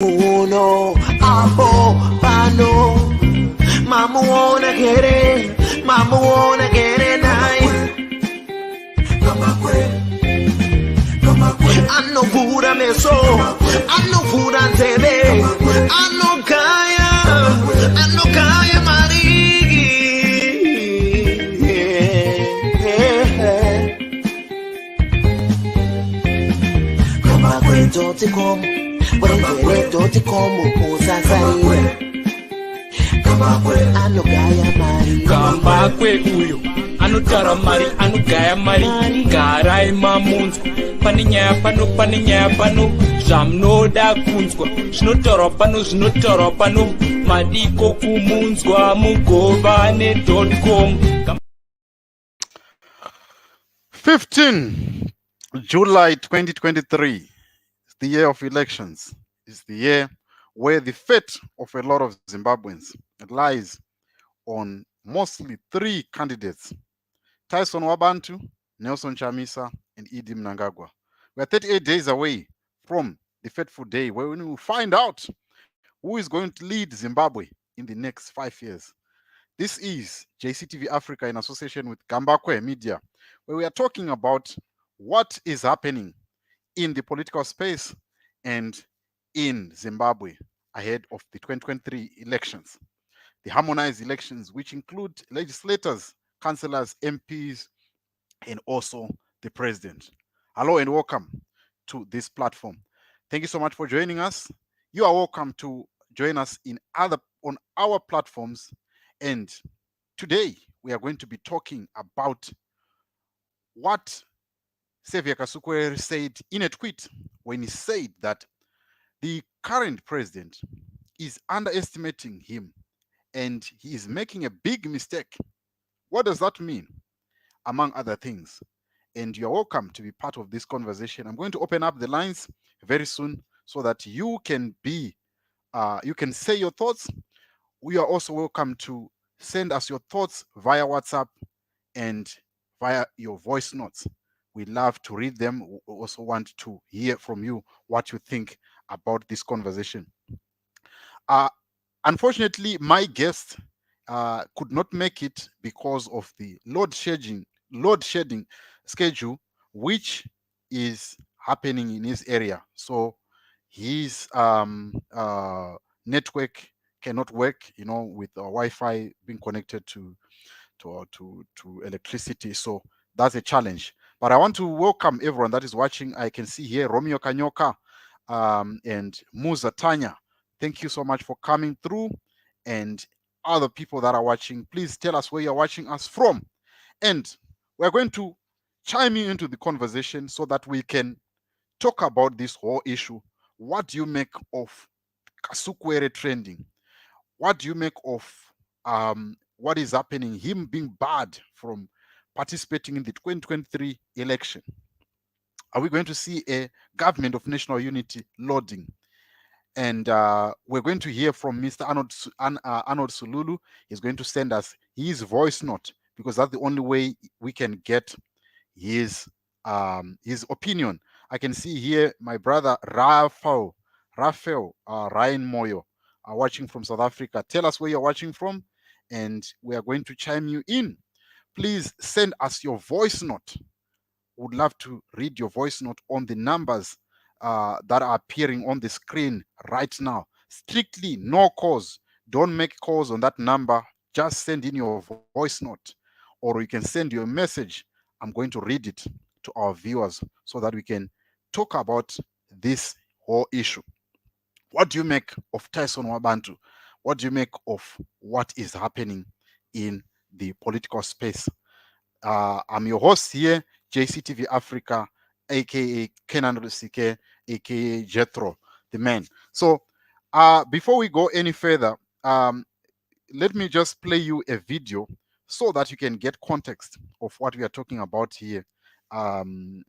Uno, apo, pano, mama wanna get it, nice. I know food I me so, I know food I tebe, I know kaya marigi. Come back, don't you come? When don't you come? Kambakwe uyo anotara mari anogaya mari garai mamunzwa paninyaya pano zvamunoda kunzwa zvinotaurwa pano madiko kumunzwa mugovane.com. 15 July 2023 is the year of elections. It's the year where the fate of a lot of Zimbabweans lies on mostly three candidates: Tyson Wabantu, Nelson Chamisa, and Idi Mnangagwa. We are 38 days away from the fateful day where we will find out who is going to lead Zimbabwe in the next 5 years. This is JCTV Africa in association with Gambakwe Media, where we are talking about what is happening in the political space and in Zimbabwe ahead of the 2023 elections. The harmonized elections, which include legislators, councillors, MPs, and also the president. Hello and welcome to this platform. Thank you so much for joining us. You are welcome to join us on our platforms. And today we are going to be talking about what Xavier Kasukuwere said in a tweet when he said that the current president is underestimating him and he is making a big mistake. What does that mean? Among other things. And you're welcome to be part of this conversation. I'm going to open up the lines very soon so that you can say your thoughts. We are also welcome to send us your thoughts via WhatsApp and via your voice notes. We love to read them. We also want to hear from you what you think about this conversation. Unfortunately, my guest could not make it because of the load shedding schedule, which is happening in his area. So his network cannot work, with Wi-Fi being connected to electricity. So that's a challenge. But I want to welcome everyone that is watching. I can see here Romeo Kanyoka and Musa Tanya. Thank you so much for coming through. And other people that are watching, please tell us where you're watching us from. And we're going to chime in into the conversation so that we can talk about this whole issue. What do you make of Kasukuwere trending? What do you make of what is happening, him being barred from participating in the 2023 election? Are we going to see a government of national unity loading? And we're going to hear from Mr. Anord Silulu. He's going to send us his voice note because that's the only way we can get his opinion. I can see here my brother Rafael Ryan Moyo watching from South Africa. Tell us where you're watching from, and we are going to chime you in. Please send us your voice note. Would love to read your voice note on the numbers that are appearing on the screen right now. Strictly no calls. Don't make calls on that number. Just send in your voice note, or you can send your message. I'm going to read it to our viewers so that we can talk about this whole issue. What do you make of Tyson Wabantu? What do you make of what is happening in the political space? I'm your host here, JCTV Africa, aka Kenan Rusike, aka Jethro, the man. So before we go any further, let me just play you a video so that you can get context of what we are talking about here, on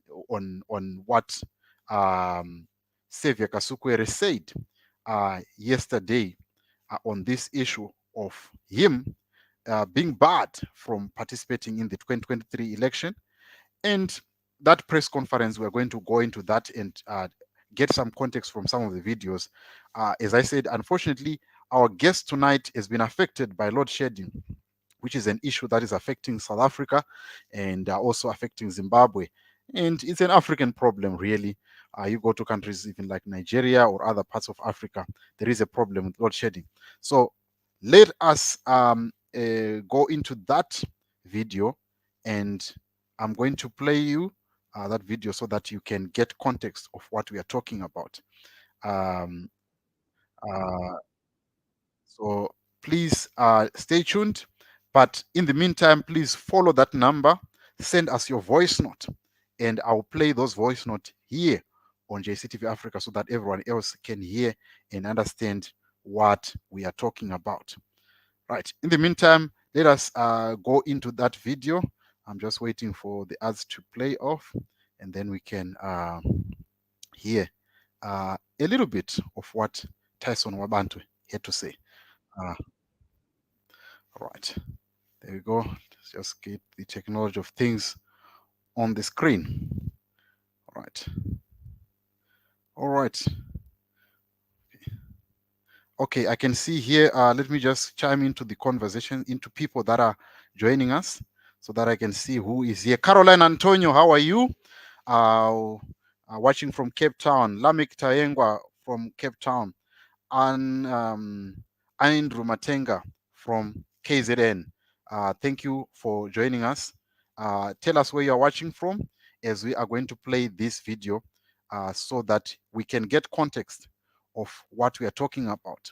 what Xavier Kasukuwere said yesterday on this issue of him being barred from participating in the 2023 election. And that press conference, we're going to go into that and get some context from some of the videos. As I said, unfortunately, our guest tonight has been affected by load shedding, which is an issue that is affecting South Africa and also affecting Zimbabwe. And it's an African problem, really. You go to countries even like Nigeria or other parts of Africa, there is a problem with load shedding. So let us go into that video, and I'm going to play you that video so that you can get context of what we are talking about. Um, uh, so please stay tuned. But in the meantime, please follow that number, send us your voice note, and I'll play those voice notes here on JCTV Africa so that everyone else can hear and understand what we are talking about. Right. In the meantime, let us go into that video. I'm just waiting for the ads to play off, and then we can hear a little bit of what Tyson Wabantu had to say. Uh, all right. There we go. Let's just get the technology of things on the screen. All right. All right. Okay, I can see here. Let me just chime into the conversation, into people that are joining us so that I can see who is here. Caroline Antonio, how are you? Watching from Cape Town. Lamik Tayengwa from Cape Town. And Andrew Matenga from KZN. Thank you for joining us. Tell us where you are watching from, as we are going to play this video so that we can get context of what we are talking about.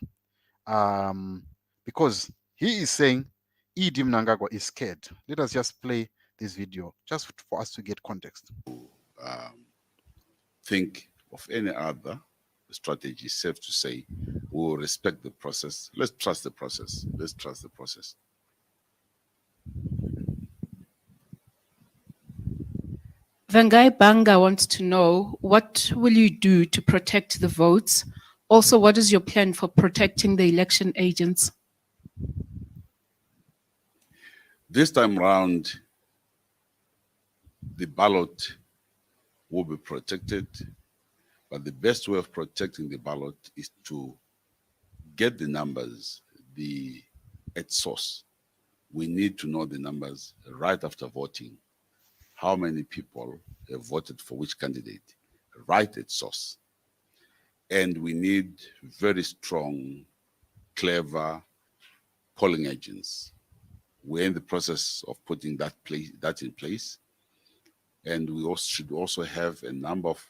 Because he is saying Idi Mnangagwa is scared. Let us just play this video just for us to get context. Think of any other strategy, safe to say, we will respect the process. Let's trust the process. Let's trust the process. Vangai Banga wants to know, what will you do to protect the votes? Also, what is your plan for protecting the election agents? This time round, the ballot will be protected, but the best way of protecting the ballot is to get the numbers at source. We need to know the numbers right after voting. How many people have voted for which candidate, right at source. And we need very strong, clever polling agents. We're in the process of putting that in place. And we also should also have a number of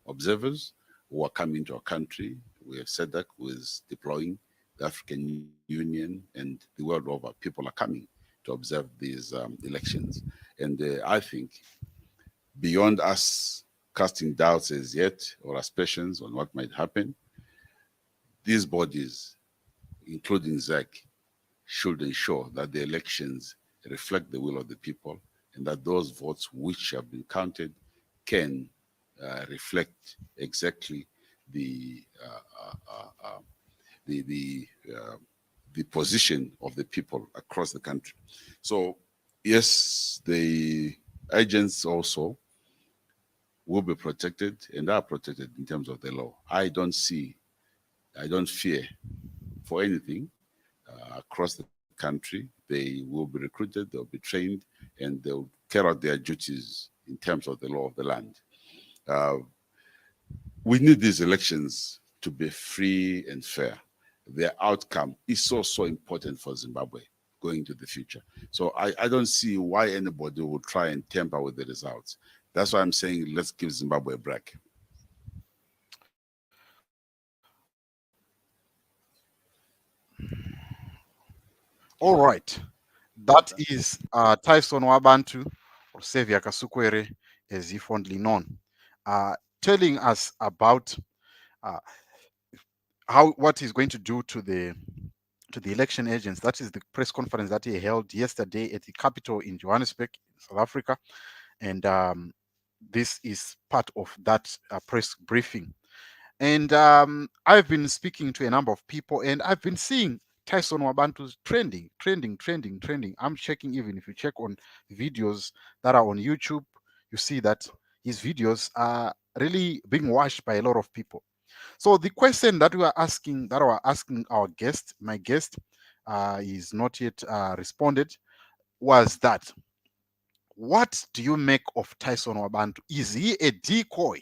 observers who are coming to our country. We have said that with deploying the African Union and the world over. People are coming to observe these elections. And I think beyond us casting doubts as yet or aspersions on what might happen, these bodies, including ZEC, should ensure that the elections reflect the will of the people and that those votes which have been counted can reflect exactly the position of the people across the country. So yes, the agents also will be protected and are protected in terms of the law. I don't fear for anything across the country. They will be recruited, they'll be trained, and they'll carry out their duties in terms of the law of the land. We need these elections to be free and fair. Their outcome is so important for Zimbabwe going to the future. So I don't see why anybody would try and tamper with the results. That's why I'm saying let's give Zimbabwe a break. All right. That is Tyson Wabantu, or Xavier Kasukuwere, as he fondly known, telling us about what he's going to do to the election agents. That is the press conference that he held yesterday at the Capitol in Johannesburg, South Africa, and this is part of that press briefing. And I've been speaking to a number of people, and I've been seeing Tyson Wabantu's trending. I'm checking, even if you check on videos that are on YouTube, you see that his videos are really being watched by a lot of people. So the question that we are asking, that we are asking our guest, my guest, is not yet responded, was that what do you make of Tyson Wabantu? Is he a decoy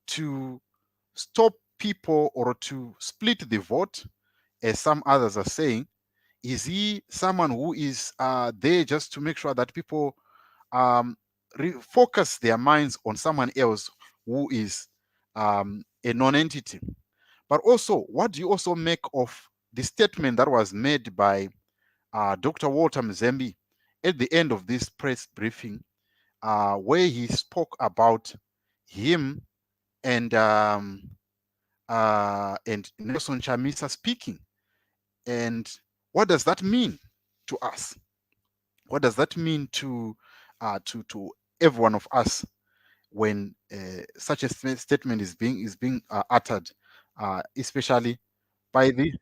to stop people or to split the vote, as some others are saying? Is he someone who is there just to make sure that people focus their minds on someone else who is a non-entity? But also, what do you also make of the statement that was made by Dr. Walter Mzembe at the end of this press briefing, where he spoke about him and Nelson Chamisa speaking? And what does that mean to us? What does that mean to every one of us when such a statement is being uttered, especially by the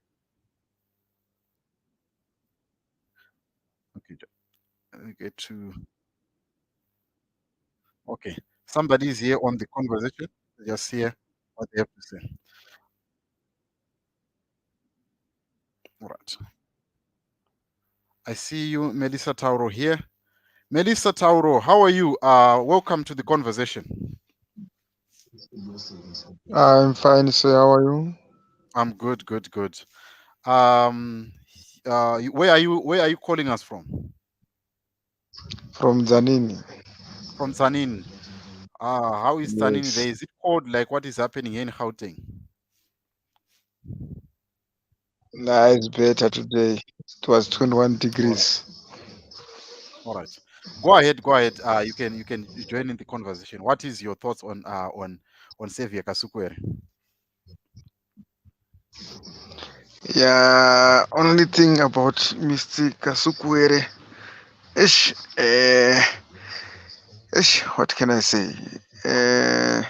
okay, let me get to okay. Somebody is here on the conversation. Just hear what they have to say. All right. I see you, Melissa Tauro here. Melissa Tauro, how are you? Welcome to the conversation. I'm fine, sir. How are you? I'm good, good, good. Where are you calling us from? From Zanini. From Tanin. How is Tanin Yes. there? Is it cold like what is happening here in Gauteng? Nah, it's better today. It was 21 All right, degrees. all right. Go ahead, go ahead. You can join in the conversation. What is your thoughts on Xavier Kasukuwere? Yeah, only thing about Mr. Kasukuwere. Ish, what can I say? Uh,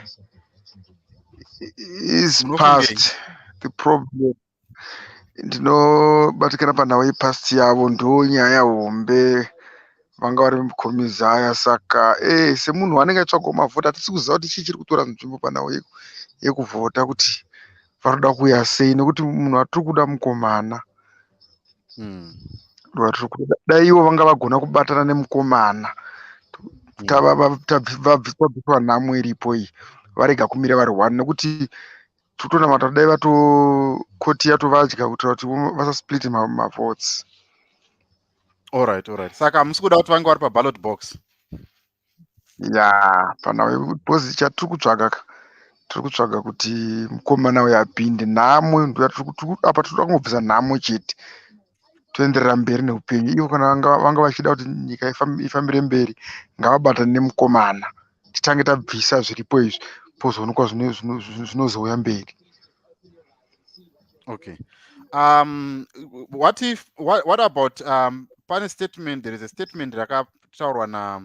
his Munofungei. past, the problem. Ndinobatikana panhau yepast yavo ndonyaya hombe vanga vari mukomizaya saka semunhu anenge atsvagawo mavhota hatisi kuziva kuti chii chiri kutora nzvimbo panhau yekuvhota kuti varikuda kuuya sei nekuti munhu atiri kuda mukomana Mm, ndovatiri kuda dai ivo vanga vagona kubatana nemukomana mm. vabviswa nhamo iripo iyi varega kumira vari one nekuti totonamata dai koti yatovadya kuitira kuti vasaspliti mavotes. All right, all right. Saka hamusi kuda kuti vange vari paballot box. Ya panhau yekupozi chatiri kutsvaga tiri kutsvaga kuti mukomana uyo apinde nhamo apa tiri kuda kungobvisa nhamo chete toenderera mberi neupenyu ivo kana vanga vachida kuti nyika ifambire mberi ngavabatane nemukomana titange tabvisa zviripo izvi pozoonekwa zvinozouya mberi. Okay. What about pane statement? There is a statement rakataurwa na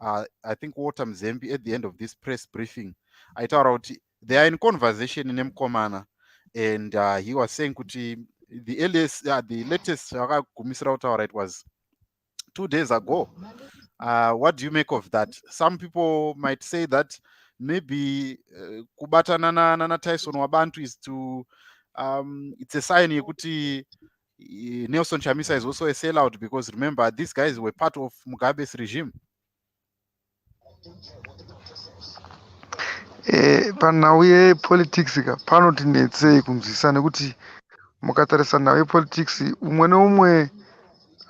I think Walter Mzembe at the end of this press briefing. Aitaura kuti they are in conversation nemukomana, and he was saying kuti the latest akagumisira kutaura, it was 2 days ago. What do you make of that? Some people might say that maybe kubatana na Tyson Wabantu is to it's a sign yekuti Nelson Chamisa is also a sellout, because remember these guys were part of Mugabe's regime. Panhau yepolitics ka panoti netsei kunzwisa nekuti mukatarisa nhau yepolitics umwe neumwe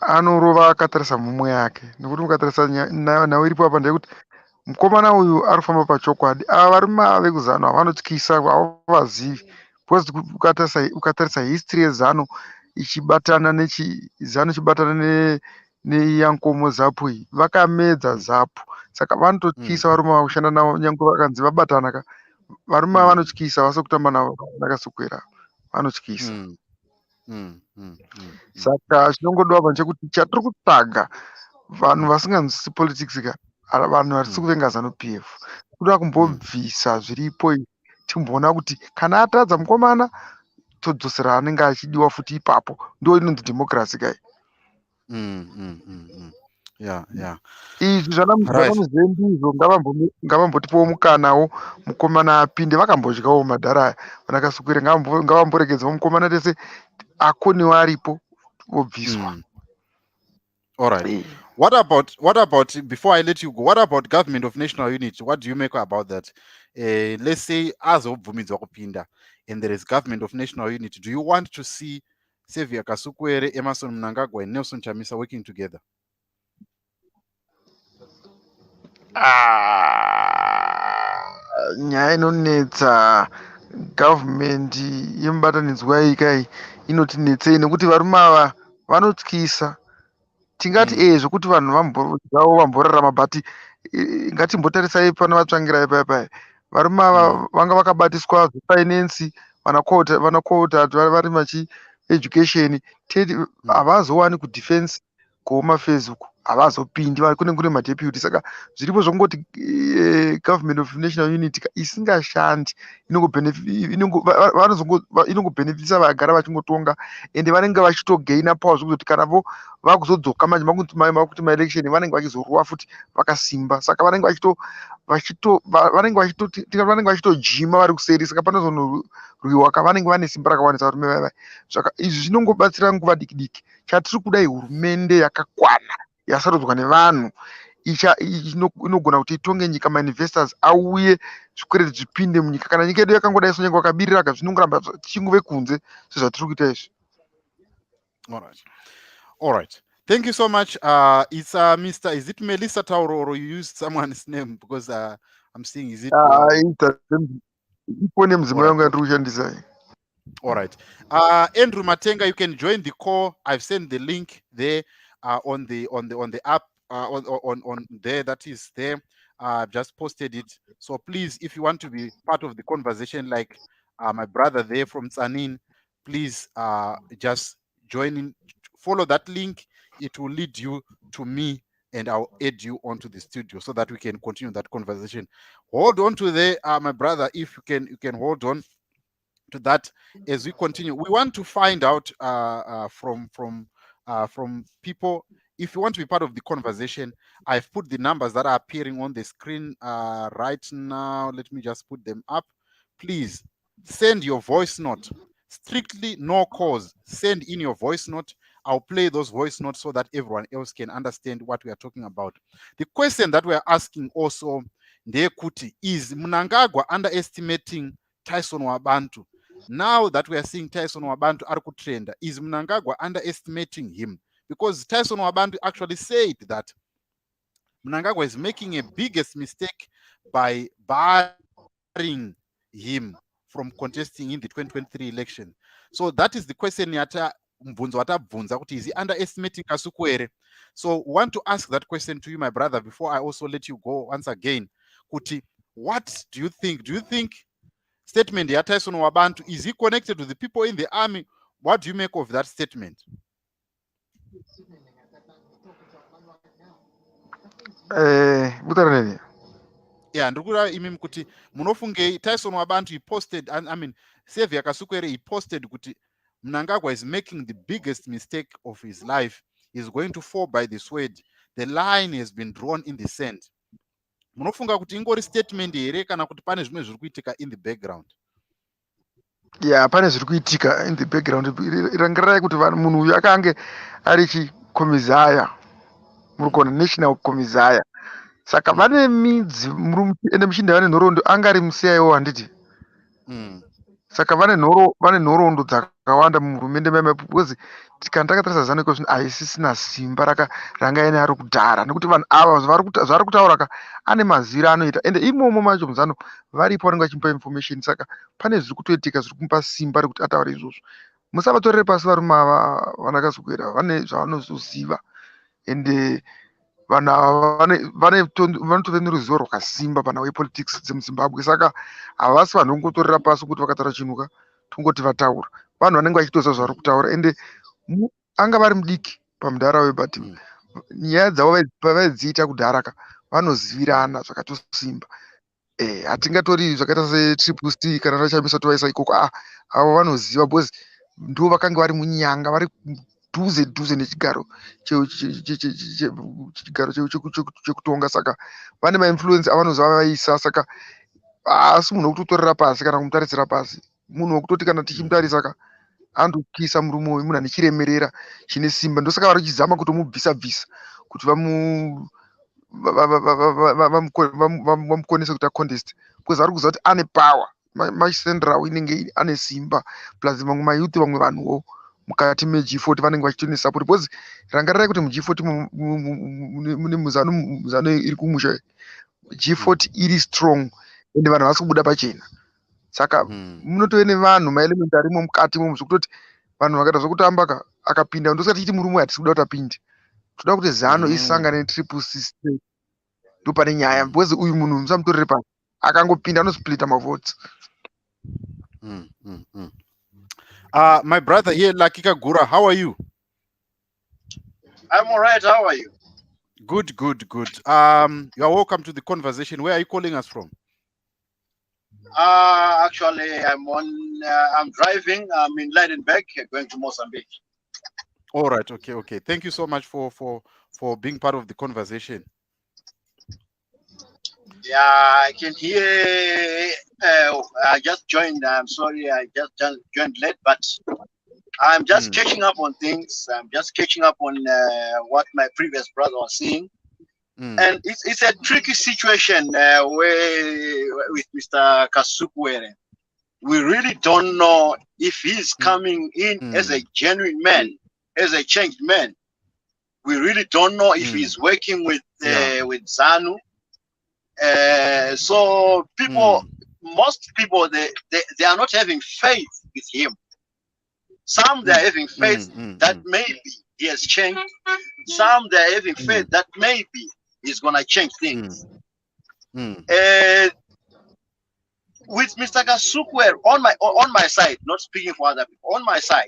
anorova akatarisa mumwe yake nekuti mukatarisa nhau iripo apa ndeyekuti mukomana uyu arikufamba pachokwadi ava varume ava vekuzano havanotyisa havavazivi because ukatarisa history yezano ichibatana zano ichibatana neyankomo zapu iyi vakamedza zapu saka vanototyisa varume vakushanda navo nyange vakanzi vabatana ka varume ava vanotyisa vasokutamba navo nakasukwera vanotyisa. Saka chinongodiwa pa chekuti chatiri kutsvaga vanhu vasinganzwisisi politics ka vanhu vatisi kuvenga zanu pf kuda kumbobvisa zviripo timboona kuti kana atadza mukomana todzosera anenge achidiwa futi ipapo ndo inonzi democracy kai. yeah. izvi Right. zvamuzendizvo ngavambotipawo mukanawo mukomana apinde vakambodyawo madhara aya vana Kasukuwere ngavamboregedzawo mukomana tese akoniwo aripo vobviswa. All right. Eh. What about before I let you go? What about government of national unity? What do you make about that? Let's say as obvumidzwa kupinda and there is government of national unity. Do you want to see Xavier Kasukuwere, Emerson Mnangagwa, and Nelson Chamisa working together? Nyaya inonetsa gavhumendi yemubatanidzwa nyika iyi inotinetsei nekuti varume ava vanotyisa. Tingati zvokuti vanhu vamborarama but ngatimbotarisai pano vatsvangira ipapa. Varume ava vanga vakabatiswa zvefinance, vana court vari education tedi havazowani kudefense kuhoma phase uku havazopindi kune madeputy. Saka zviripo zvongoti government of national unity isingashandi inongobhenefitisa vagara vachingotonga ende vanenge vachitogaina power zvekuzoti kana vakuzodzoka manje makuti maelection vanenge vachizoruwa futi vakasimba. Saka vanenge vachitojima vari kuseri. Saka panozonorwiwa kavanenge vane simba rakawanisa varume vava. Saka izvi zvinongobatsira nguva diki diki. Chatiri kudai hurumende yakakwana yasarudzwa nevanhu inogona kuti itonge nyika, mainvestors auye zvikwereti zvipinde munyika. Kana nyika yedu yakangodai sonyange wakabiriraga zvinongoramba tichingove kunze sezvatiri kuita izvi. All right. Thank you so much. It's Mr. Is it Melissa Tauro or you used someone's name because I'm seeing is it? All right. Andrew Matenga, you can join the call. I've sent the link there on the app on there that is there. I've just posted it. So please, if you want to be part of the conversation, like my brother there from Tsanin, please just join in. Follow that link. It will lead you to me and I'll add you onto the studio so that we can continue that conversation. Hold on to there, my brother, if you can hold on to that as we continue. We want to find out from people. If you want to be part of the conversation, I've put the numbers that are appearing on the screen right now. Let me just put them up. Please send your voice note. Strictly no calls. Send in your voice note. I'll play those voice notes so that everyone else can understand what we are talking about. The question that we are asking also, Ndekuti, is Mnangagwa underestimating Tyson Wabantu? Now that we are seeing Tyson Wabantu Arkutrenda, is Mnangagwa underestimating him? Because Tyson Wabantu actually said that Mnangagwa is making a biggest mistake by barring him from contesting in the 2023 election. So that is the question yata Mbunzo kuti is he underestimating Kasukuwere? So want to ask that question to you, my brother, before I also let you go once again. Kuti, what do you think? Do you think statement ya Tyson Wabantu, is he connected to the people in the army? What do you make of that statement? Yeah, ndikura imimi kuti munofunge Tyson Wabantu he posted, I mean Xavier Kasukuwere he posted kuti Mnangagwa is making the biggest mistake of his life. He's going to fall by the sword. The line has been drawn in the sand. Munofunga kuti ingori statement here kana kuti pane zvimwe zviri kuitika in the background? Yeah, pane zviri kuitika in the background. Irangirai kuti munhu uyu akange ari chikomizaya murukona national komizaya. Saka vane midzi ende muchinda vane nhoroondo angari musiyaiwo handiti. Saka vane nhoroondo dzakawanda muhurumende maimai because tikandakatarisa zano iko zvino haisisina simba rangaine ari kudhara nekuti vanhu ava zvari kutaura ane maziro anoita ende imomo macho muzano varipo vanenge vachimupa information. Saka pane zviri kutoitika zviri kumupa simba rekuti ataure izvozvo. Musavatorere pasi varume ava vana Kasukuwere vane zvavanozoziva ende vanhu ava vanotove neruzivo rwakasimba pana wepolitics dzemuzimbabwe. Saka havasi vanhu vongotorera pasi kuti vakataura chinuka tongoti vataura. Vanhu vanenge vachitoziva zvavari kutaura ende anga vari mudiki pamudhara but nyaya dzavo pavaidziita kudharaka vanozivirana zvakatosimba. Hatingatori zvakaita setriple C kana Chamisa tovaisa ikoko avo vanoziva because ndo vakanga vari munyanga vari dhuze nechigaro chigaro chekutonga, saka vane mainfluence avanoziva vaisa, saka haasi munhu wekutotorera pasi kana kumutarisira pasi, munhu wekutoti kana tichimutarisa ka andokisa murume uyu munhu ane chiremerera chine simba, ndosaka vari kuchizama kutomubvisa kuti vamukonese kuti acontest, because vari kuziva kuti ane power, masenderawo inenge ane simba, plus mamwe mayuthi vamwe vanhuwo mukati meG40 vanenge vachitone support, because rangarirai kuti muG40 mune muzano iri kumusha, G40 iri strong ende vanhu vasi kubuda pachena, saka munotove nevanhu maelementi arimo mukati momo zvekutoti vanhu vakaita zvokutamba ka akapinda, ndosati tichiti murume hatisi kuda kuti apinde, toda kuti zano isangane netriple C ndo pane nyaya, because uyu munhu musamutorere pasi, akangopinda anosplita mavotes. My brother here, Lucky Kagura, how are you? I'm all right. How are you? Good. You are welcome to the conversation. Where are you calling us from? Actually, I'm driving. I'm in Leidenberg, going to Mozambique. All right. Okay. Thank you so much for being part of the conversation. Yeah, I can hear. I just joined. I'm sorry, I just joined late, but I'm just catching up on things. I'm just catching up on what my previous brother was saying. And it's a tricky situation where with Mr. Kasukuwere. We really don't know if he's coming in as a genuine man, as a changed man. We really don't know if he's working with ZANU. So people, most people, they are not having faith with him. Some they are having faith that maybe he has changed. Some they are having faith that maybe he's gonna change things. With Mr. Kasukuwere on my side, not speaking for other people, on my side,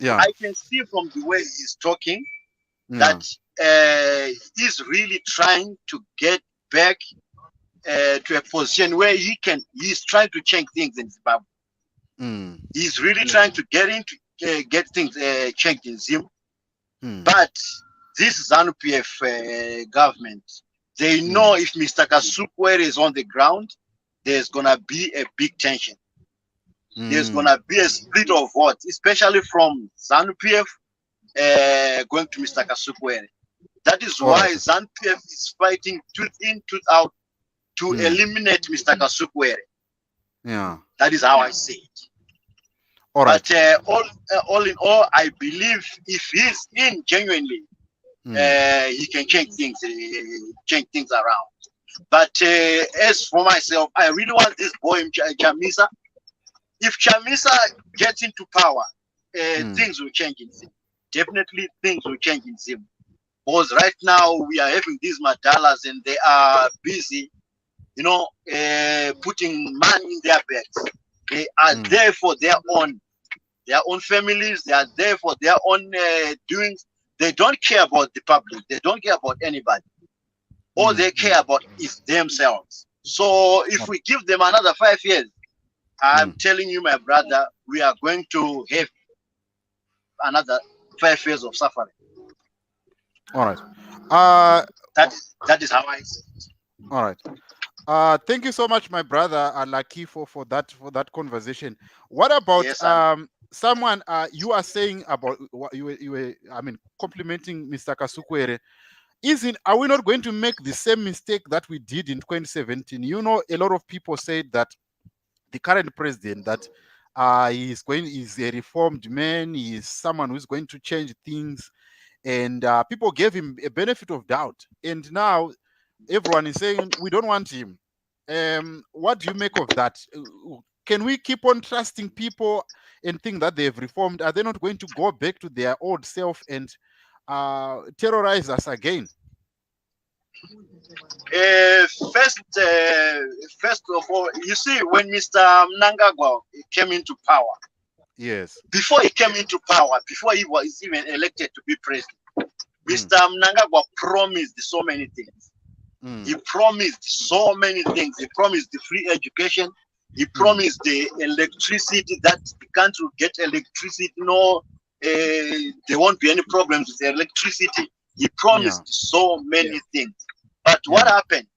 I can see from the way he's talking that he's really trying to get back to a position where he's trying to change things in Zimbabwe. He's really trying to get things changed in Zimbabwe. But this ZANU-PF government, they know if Mr. Kasukuwere is on the ground, there's gonna be a big tension. There's gonna be a split of votes, especially from ZANU-PF going to Mr. Kasukuwere. That is why ZANU-PF is fighting tooth in, tooth out to eliminate Mr. Kasukuwere. Yeah, that is how I see it. All right. But all in all, I believe if he's in genuinely, he can change things around. But as for myself, I really want this boy Chamisa. If Chamisa gets into power, things will change in Zim. Definitely, things will change in Zim. Because right now we are having these madalas and they are busy, putting money in their bags. They are there for their own families. They are there for their own doings. They don't care about the public. They don't care about anybody. All they care about is themselves. So if we give them another 5 years, I'm telling you, my brother, we are going to have another 5 years of suffering. All right. That is how I see it. All right. Thank you so much, my brother Lucky, for that conversation. What about someone you are saying about what you were complimenting Mr. Kasukuwere? Are we not going to make the same mistake that we did in 2017? A lot of people said that the current president that he's a reformed man, he is someone who's going to change things, and people gave him a benefit of doubt, and now everyone is saying we don't want him. What do you make of that? Can we keep on trusting people and think that they have reformed? Are they not going to go back to their old self and terrorize us again? First of all, you see, when Mr. Mnangagwa came into power, yes, before he came into power, before he was even elected to be president, Mr. Mnangagwa promised so many things. He promised so many things. He promised the free education. He promised the electricity, that the country would get electricity, no there won't be any problems with the electricity. He promised so many things. But what happened?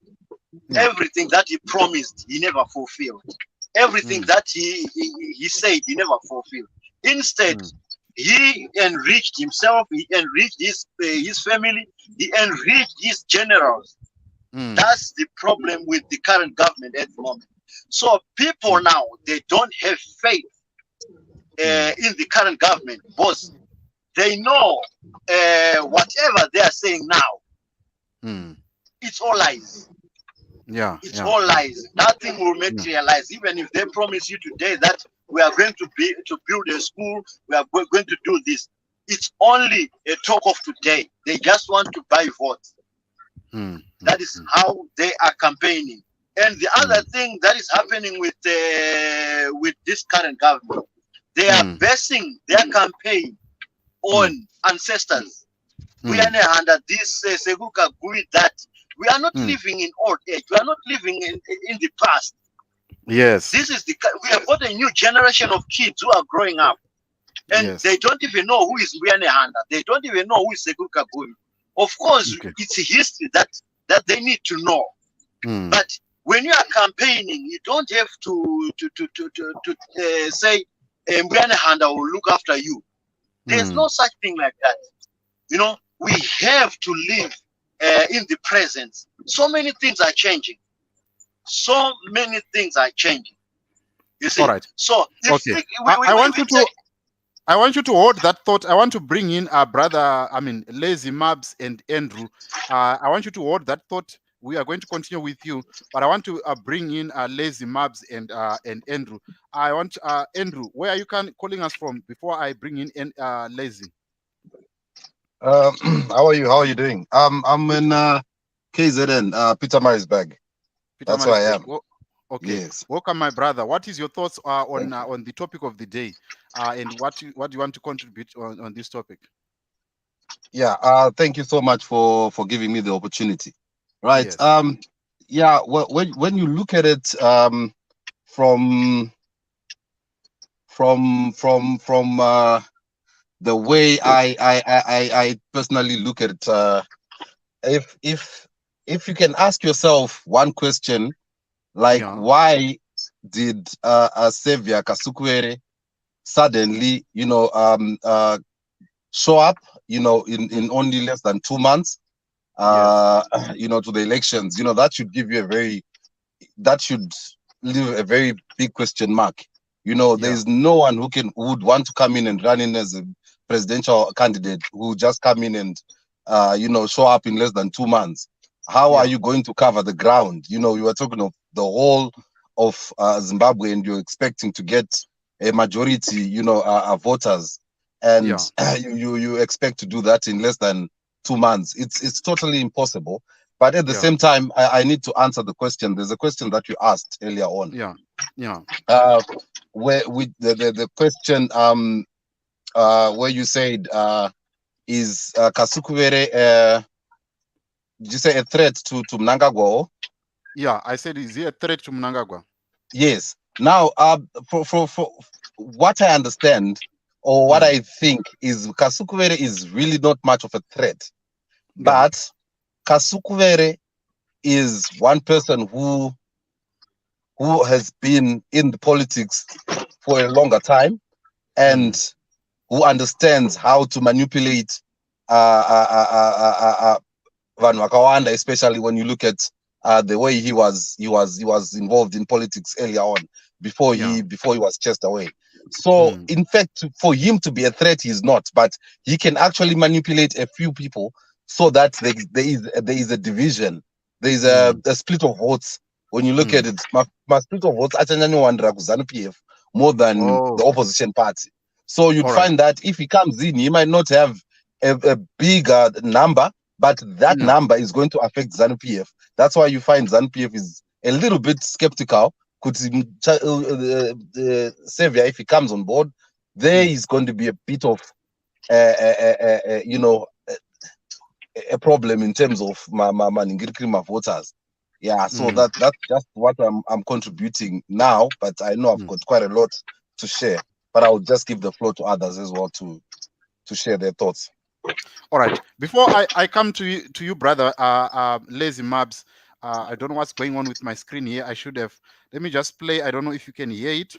Everything that he promised, he never fulfilled. Everything that he said, he never fulfilled. Instead, he enriched himself, he enriched his family, he enriched his generals. That's the problem with the current government at the moment. So people now, they don't have faith in the current government because they know whatever they are saying now, it's all lies. It's all lies. Nothing will materialize. Even if they promise you today that we are going to build a school, we are going to do this, it's only a talk of today. They just want to buy votes. That is how they are campaigning. And the other thing that is happening with this current government, they are basing their campaign on ancestors. We are under this Seguka Gui that we are not living in old age. We are not living in the past. Yes. This is we have got a new generation of kids who are growing up. And they don't even know who is Handa. They don't even know who is Seguka Gui. Of course, it's a history that they need to know. But when you are campaigning, you don't have to say Mbuyane Handa will look after you. There's no such thing like that. You know, we have to live in the present. So many things are changing. So many things are changing. You see? All right. So I want you to hold that thought. I want to bring in our brother, Lazy Mabs and Andrew. I want you to hold that thought. We are going to continue with you, but I want to bring in Lazy Mabs and Andrew. I want Andrew, where are you calling us from before I bring in Lazy? How are you? How are you doing? I'm in KZN, Pietermaritzburg. That's where I am. Okay. Yes. Welcome, my brother. What is your thoughts on the topic of the day, and what do you want to contribute on this topic? Yeah. Thank you so much for giving me the opportunity. Right. Yes. Yeah. Well, when you look at it from the way I personally look at it, if you can ask yourself one question, like why did Savior Kasukuwere suddenly, show up, in only less than 2 months, to the elections? That should give you that should leave a very big question mark. There's no one who would want to come in and run in as a presidential candidate who just come in and show up in less than 2 months. How are you going to cover the ground? You were talking of the whole of Zimbabwe, and you're expecting to get a majority, voters, and you expect to do that in less than 2 months. It's totally impossible. But at the same time, I need to answer the question. There's a question that you asked earlier on. Where with the question where you said is Kasukuwere did you say a threat to Mnangagwa? Yeah, I said, is he a threat to Mnangagwa? Yes. Now, for what I understand, or what I think, is Kasukuwere is really not much of a threat. But Kasukuwere is one person who has been in the politics for a longer time, and who understands how to manipulate Vanhu Vakawanda, especially when you look at the way he was involved in politics earlier on, before he was chased away. So in fact, for him to be a threat, he's not, but he can actually manipulate a few people so that there is a division, there is a split of votes. When you look at it, my split of votes more than the opposition party. So you'd find that if he comes in, he might not have a bigger number, but that number is going to affect ZANU-PF. That's why you find ZANU-PF is a little bit skeptical. Could Savior, if he comes on board, there is going to be a bit of a problem in terms of my voters. Yeah, so that's just what I'm contributing now. But I know I've got quite a lot to share. But I will just give the floor to others as well to to share their thoughts. All right. Before I come to you, brother, Lazy Mabs, I don't know what's going on with my screen here. I should have. Let me just play. I don't know if you can hear it.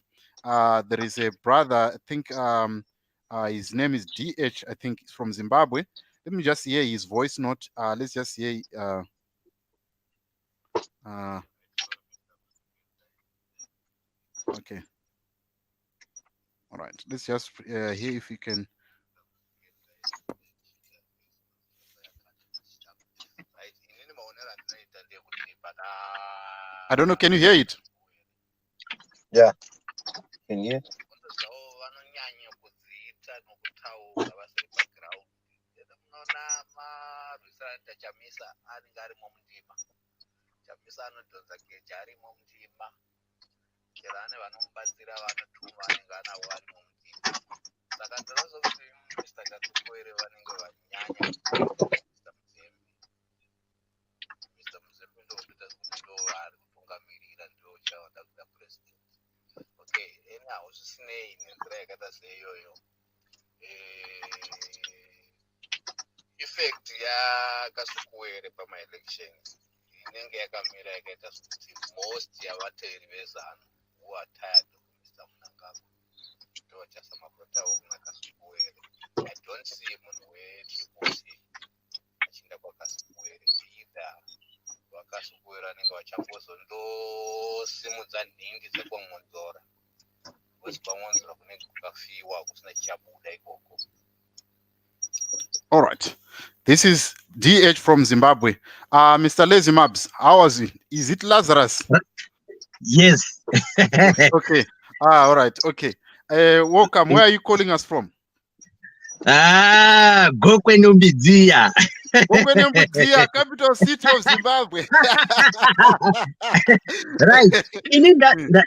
There is a brother. I think his name is DH. I think it's from Zimbabwe. Let me just hear his voice note. Let's just hear. Okay. All right. Let's just hear if we can. I don't know. Can you hear it? Yeah. Can you hear it? Effect ya Kasukuwere pa my elections inenge yakamira yakaita kuti most yavateri vezanu who are tired of Mr. Mnangagwa ndovachasa maprotavo kuna Kasukuwere. I don't see munhu weTriple achinda kwaKasukuwere either vaKasukuwere vanenge vachambozondosimudza nhindi dzekwamwonzora because kwamwonzora kunenge kukafiwa kusina chichabuda ikoko. All right. This is DH from Zimbabwe. Mr. Lazy Mabs, how was it? Is it Lazarus? Yes. Okay. All right. Okay. Welcome. Where are you calling us from? Gokwenombidzia. Gokwenombidzia, capital city of Zimbabwe. Right.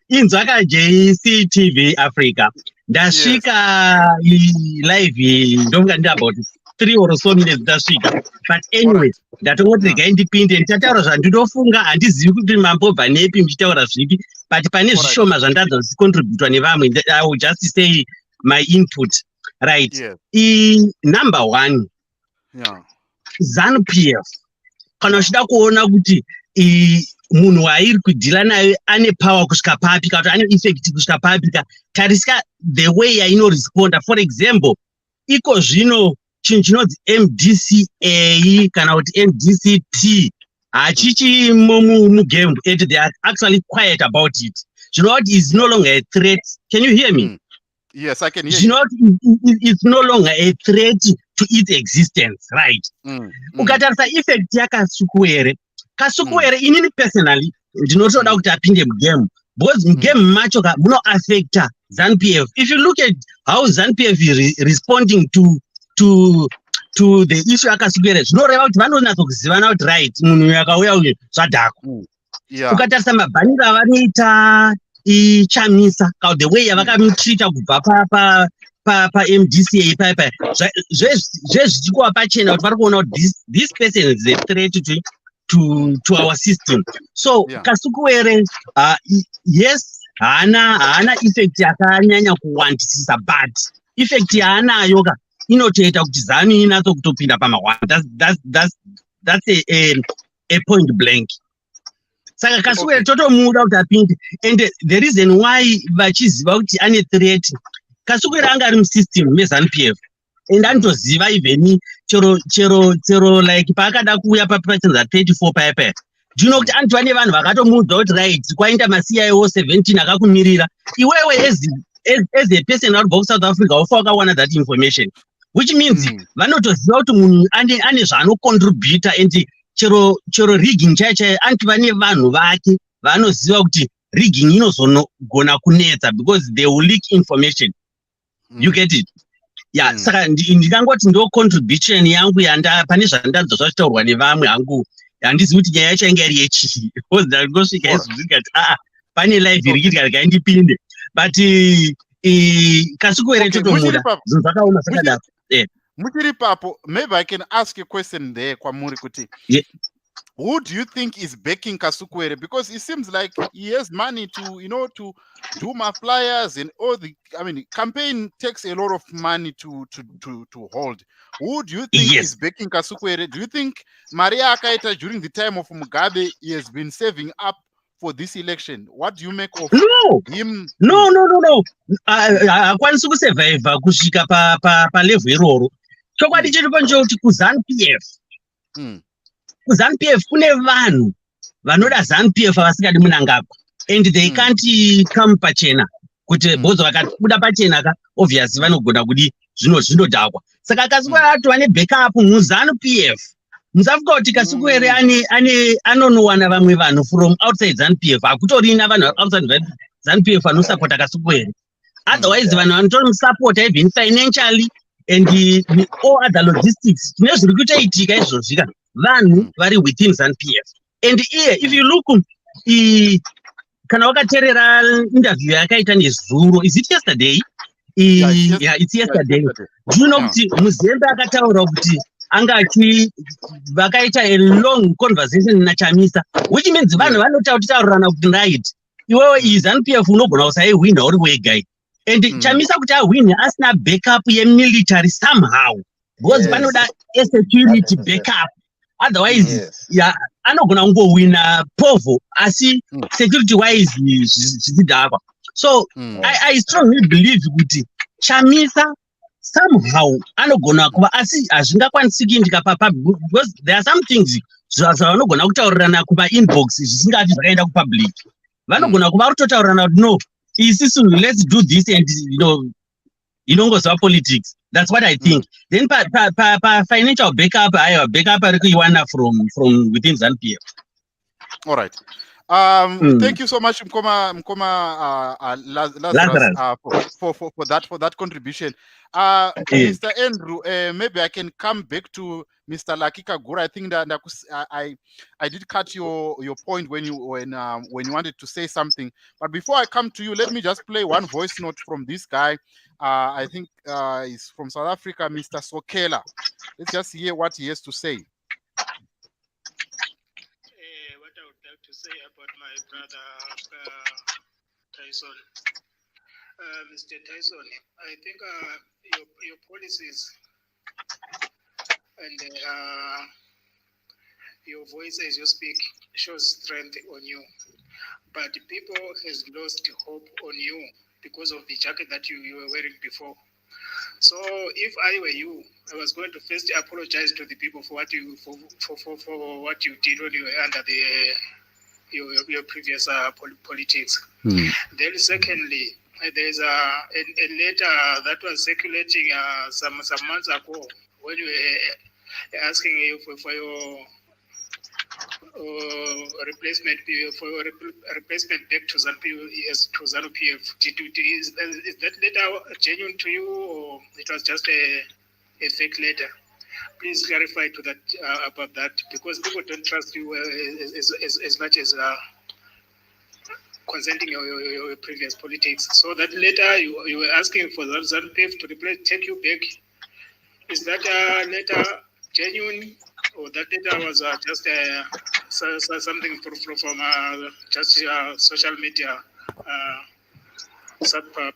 Inzwaka JCTV Africa. Ndasvika live ndonga ndi about 3 or so minutes ndasvika. But anyway, ndatongoti regai ndipinde nditaura zvandinofunga handizivi kuti mambobva nepi muchitaura zvipi, but pane zvishoma zvandadza zvichicontributwa nevamwe. I will just say my input. Right. Number 1. ZANU-PF. Kana uchida kuona kuti munhu wairi kudhila naye ane power kusvika papi kana ane effect kusvika papi, tarisika the way yainoresponda. For example, iko zvino chinhu chinonzi MDCA kana kuti MDCT hachichi mugame, and they are actually quiet about it. Zvinova kuti is no longer a threat. Can you hear me? Yes, I can hear you. It's no longer a threat to its existence, right? Ukatarisa effect yaKasukuwere. Kasukuwere inini personally ndinotoda kuti apinde mugame because mugame macho munoaffecta ZANU-PF. If you look at how ZANU-PF is responding to the issue yaKasukuwere, zvinoreva kuti vanonatsokuziva kuti right munhu yakauya uyu zvadhako. Ukatarisa mabhanira avanoita ichamisa the way yavakamutrita kubva pa-MDCA paipa zvezvichikuva pachena kuti vari kuona kuti this person is a threat to our system. So Kasukuwere yes haana effect yakanyanya kuwandisisa, but effect yaanayo inotoita kuti ZANU inatso kutopinda pamahwanda. That's a point blank. Saka Kasukuwere totomuda kuti apinde, and the reason why vachiziva kuti ane threat, Kasukuwere anga ari musystem meZANU-PF and anotoziva even chero like paakada kuuya papachanza 34 paipa. Do you know kuti antu vane vanhu vakatomuudza kuti right kwaenda maCIO 17 akakumirira iwewe as a person aribva kuSouth Africa ufa wakawana that information, which means vanotoziva kuti munhu ane zvaanocontributa, and chero rigging chaicho antu vane vanhu vake vanoziva kuti rigging inozogona kunetsa because they will leak information. You get it? Yeah, saka ndingangoti ndo contribution yangu pane zvandadza zvachitaurwa nevamwe hangu. Handizivi kuti nyaya yacho inge iri yechii because ndangosvika izvizvikati pane live iri kuitika regai ndipinde, but Kasukuwere totomuda zvinhu zvakaoma zvakadaro. Muchiri papo, maybe I can ask a question there kwamuri kuti who do you think is backing Kasukuwere? Because it seems like he has money to, to do my flyers and all the. I mean, campaign takes a lot of money to hold. Who do you think is backing Kasukuwere? Do you think Maria Akaita during the time of Mugabe he has been saving up for this election? What do you make of him? No. Akwanisi kusurviva kusvika pa level iroro. Chokwadi chiripo ndechekuti kuZANU-PF. KuZANU-PF kune vanhu vanoda ZANU-PF vasingadi Mnangagwa, and they can't come pachena kuti bozo vakabuda pachena ka obviously vanogona kudi zvinodhakwa. Saka Kasukuwere atova ne backup muZANU-PF. Musafuka kuti Kasukuwere anonowana vamwe vanhu from outside ZANU-PF. Hakutorina vanhu outside ZANU-PF vanosupporta Kasukuwere. Otherwise vanhu vanotomusupport even financially and all other logistics. Tine zviri kutoitika izvozvika vanhu vari within ZANU-PF. And here if you look kana wakateerera interview yakaita neZuro, is it yesterday? Yeah, it's yesterday. Do you know kuti Muzembe akataura kuti anga vakaita a long conversation naChamisa, which means vanhu vanotaurirana kuti right iwewe ZANU-PF unogona kusaihwina uri wega. And Chamisa kuti ahwine asina backup yemilitary somehow, because vanoda a security backup. Otherwise anogona kungowina povo asi security wise zvichidhakwa. So I strongly believe kuti Chamisa somehow anogona kuva asi hazvingakwanisi kuindika papublic, because there are some things zvavanogona kutaurirana kupa inbox zvisingavi zvakaenda kupublic. Vanogona kuva kutotaurirana kuti no, let's do this and inongozva politics. That's what I think. Then financial backup arikuiwana from within ZANU-PF. All right. Thank you so much, Mkoma Lazarus, for that contribution. Mr. Andrew, maybe I can come back to Mr. Kasukuwere. I think that I did cut your point when you wanted to say something. But before I come to you, let me just play one voice note from this guy. I think he's from South Africa, Mr. Sokela. Let's just hear what he has to say. What I would like to say about my brother Tyson. Mr. Tyson, I think your policies and your voice as you speak shows strength on you, but people has lost hope on you because of the jacket that you were wearing before. So if I were you, I was going to first apologize to the people for what you for what you did when you were under your previous politics. Then secondly, there's a letter that was circulating some months ago when you were asking you for your replacement back to ZANU-PF. Is that letter genuine to you, or it was just a fake letter? Please clarify to that about that, because people don't trust you as much as concerning your previous politics. So that letter you were asking for ZANU-PF to take you back, is that letter genuine, or that letter was just something from just social media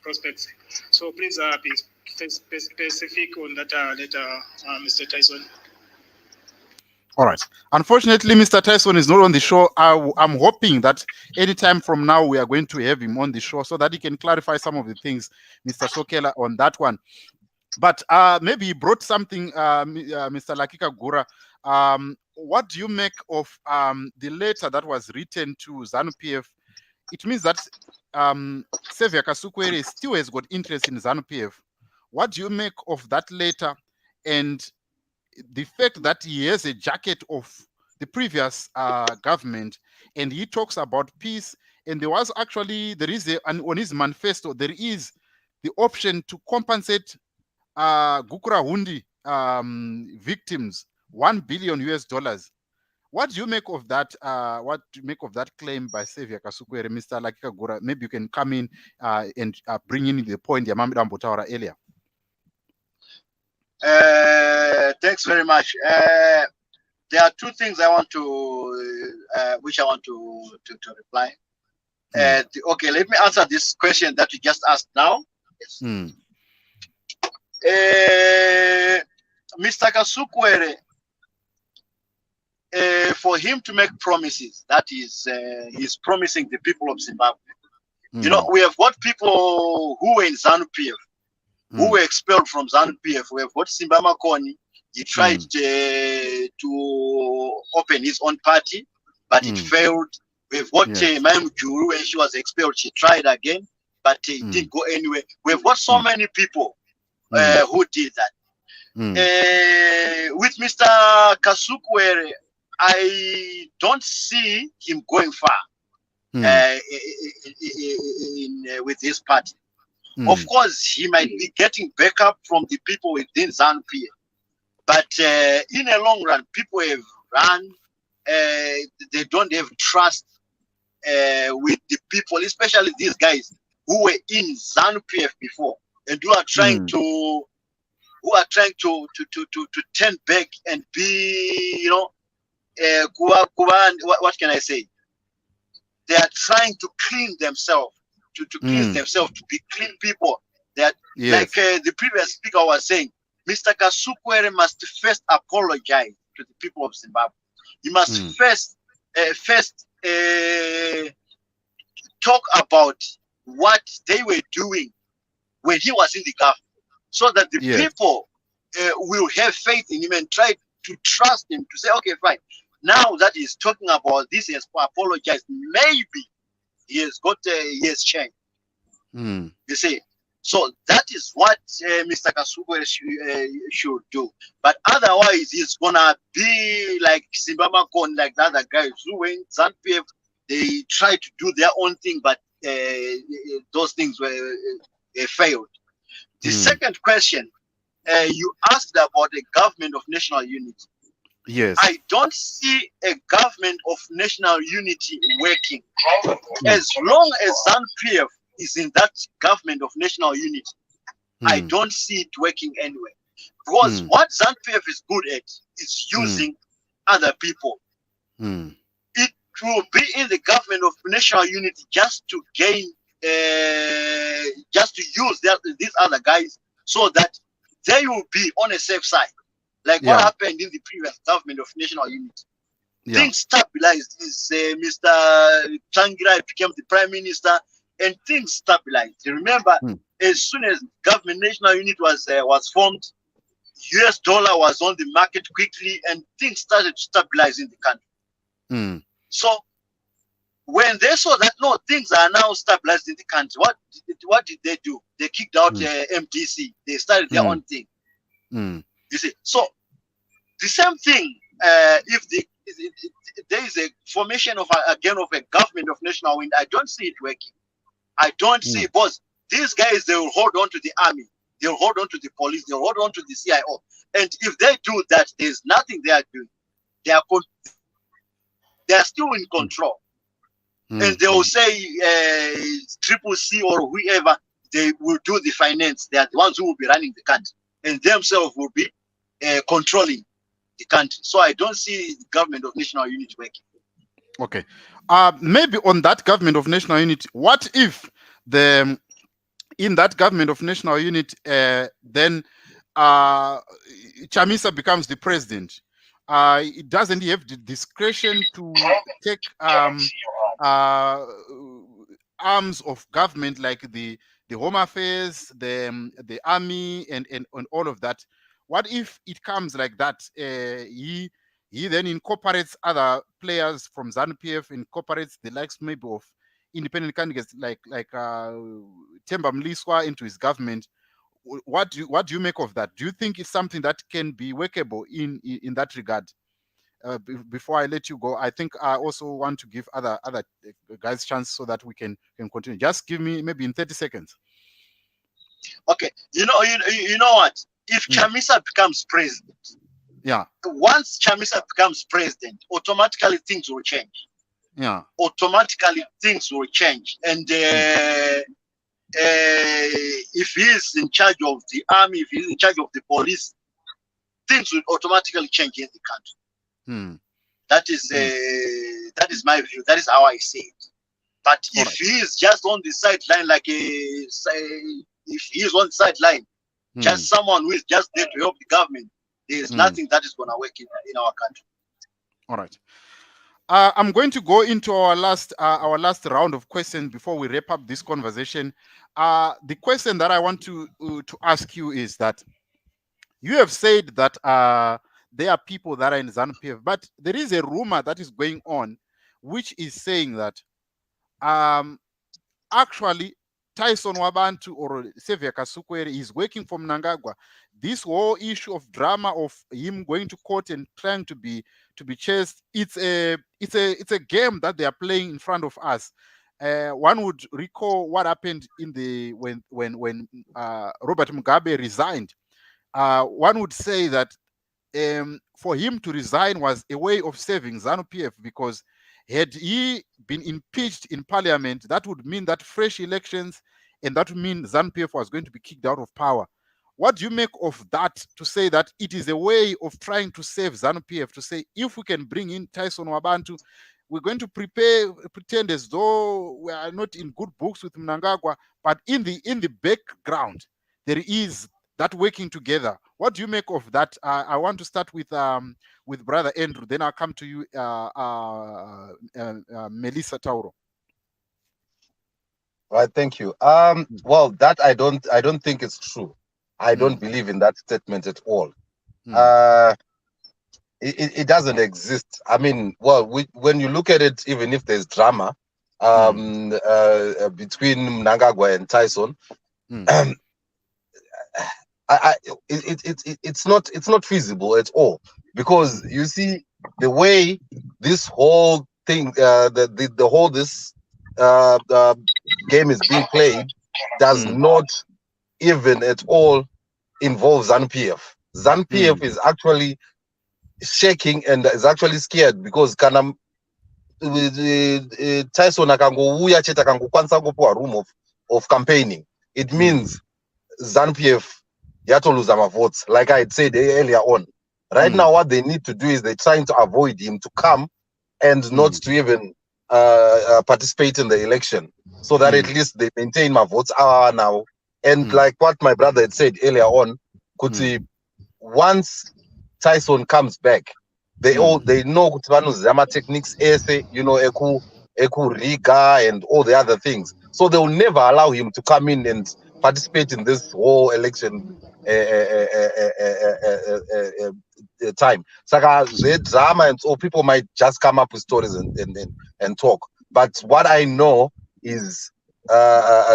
prospects? So please be specific on that letter, Mr. Tyson. All right. Unfortunately, Mr. Tyson is not on the show. I'm hoping that anytime from now we are going to have him on the show so that he can clarify some of the things, Mr. Sokela, on that one. But maybe he brought something, Mr. Kasukuwere. What do you make of the letter that was written to ZANU-PF? It means that Xavier Kasukuwere still has got interest in ZANU-PF. What do you make of that letter and the fact that he has a jacket of the previous government and he talks about peace? And there is on his manifesto, there is the option to compensate Gukura Hundi victims $1 billion. What do you make of that? What do you make of that claim by Xavier Kasukuwere, Mr. Kasukuwere? Maybe you can come in and bring in the point Yamami Dambotara earlier. Thanks very much. there are two things I want to, which I want to reply. Okay, let me answer this question that you just asked now. Yes. Mr. Kasukuwere, for him to make promises, that is, he's promising the people of Zimbabwe. You know, we have got people who were in ZANU-PF, who were expelled from ZANU-PF. We have got Simba Makoni. He tried to open his own party, but it failed. We've got Mayim Juru, when she was expelled, she tried again, but it didn't go anywhere. We've got so many people who did that. With Mr. Kasukuwere, I don't see him going far with his party. Of course, he might be getting backup from the people within ZANU-PF, but in the long run, people have run. They don't have trust with the people, especially these guys who were in ZANU-PF before and who are trying to turn back and be, you know, what can I say? They are trying to clean themselves, to clean themselves, to be clean people. That, like the previous speaker was saying, Mr. Kasukuwere must first apologize to the people of Zimbabwe. He must first talk about what they were doing when he was in the government, so that the people will have faith in him and try to trust him to say, okay, fine. Now that he's talking about this, he has apologized. Maybe he has changed. You see, so that is what Mr. Kasukuwere should do. But otherwise, he's gonna be like Simba Makoni, like the other guys who went ZANU-PF. They tried to do their own thing, but those things were failed. The second question, you asked about a government of national unity. Yes. I don't see a government of national unity working. As long as ZANU-PF is in that government of national unity, I don't see it working anyway. Because what ZANU-PF is good at is using other people. It will be in the government of national unity just to gain, just to use these other guys so that they will be on a safe side. Like what happened in the previous government of national unity. Things stabilized. Mr. Changirai became the prime minister and things stabilized. You remember, as soon as government national unit was formed, US dollar was on the market quickly and things started to stabilize in the country. So when they saw that, no, things are now stabilized in the country, what did they do? They kicked out MDC. They started their own thing. You see, so the same thing. If there is a formation of a government of national unity, I don't see it working. I don't see, because these guys, they will hold on to the army, they will hold on to the police, they will hold on to the CIO, and if they do that, there's nothing they are doing. They are still in control, and they will say Triple C or whoever, they will do the finance. They are the ones who will be running the country, and themselves will be controlling the country. So I don't see the government of national unity working. Okay. Maybe on that government of national unity, what if in that government of national unity, then Chamisa becomes the president? Doesn't he have the discretion to take arms of government like the Home Affairs, the army, and all of that? What if it comes like that? He then incorporates other players from ZANU-PF, incorporates the likes maybe of independent candidates like Themba Mliswa into his government. What do you make of that? Do you think it's something that can be workable in that regard? Before I let you go, I think I also want to give other guys chance so that we can continue. Just give me maybe in 30 seconds. Okay, you know what? If Chamisa becomes president, once Chamisa becomes president, automatically things will change. Automatically things will change, and if he is in charge of the army, if he is in charge of the police, things will automatically change in the country. That is my view. That is how I see it. But if he is just on the sideline, if he is on the sideline, just someone who is just there to help the government, there is nothing that is going to work in our country. All right. I'm going to go into our last round of questions before we wrap up this conversation. The question that I want to ask you is that you have said that there are people that are in ZANU-PF, but there is a rumor that is going on, which is saying that actually Tyson Wabantu or Xavier Kasukuwere is working for Mnangagwa. This whole issue of drama of him going to court and trying to be chased, it's a game that they are playing in front of us. One would recall what happened in when Robert Mugabe resigned. One would say that for him to resign was a way of saving ZANU-PF, because had he been impeached in parliament, that would mean that fresh elections, and that would mean ZANU-PF was going to be kicked out of power. What do you make of that, to say that it is a way of trying to save ZANU-PF, to say if we can bring in Tyson Wabantu, we're going to pretend as though we are not in good books with Mnangagwa, but in the background, there is that working together. What do you make of that? I want to start with Brother Andrew, then I'll come to you, Melissa Tauro. Right, thank you. Well, that I don't think it's true. I don't believe in that statement at all. It doesn't exist. I mean, well, when you look at it, even if there's drama between Mnangagwa and Tyson, it's not feasible at all, because you see the way this whole thing, the whole this game is being played, does not even at all involve ZANU-PF. ZANU-PF is actually shaking and is actually scared, because Tyson akangouya chete akangokwanisa kupuwa room of campaigning, it means ZANU-PF yatoluza my votes, like I had said earlier on. Right now, what they need to do is they're trying to avoid him to come and not to even participate in the election, so that at least they maintain my votes now. And like what my brother had said earlier on, Kuti, once Tyson comes back, they know Zama techniques, Eku Riga and all the other things. So they will never allow him to come in and participate in this whole election time. Saka the drama, and so people might just come up with stories and talk. But what I know is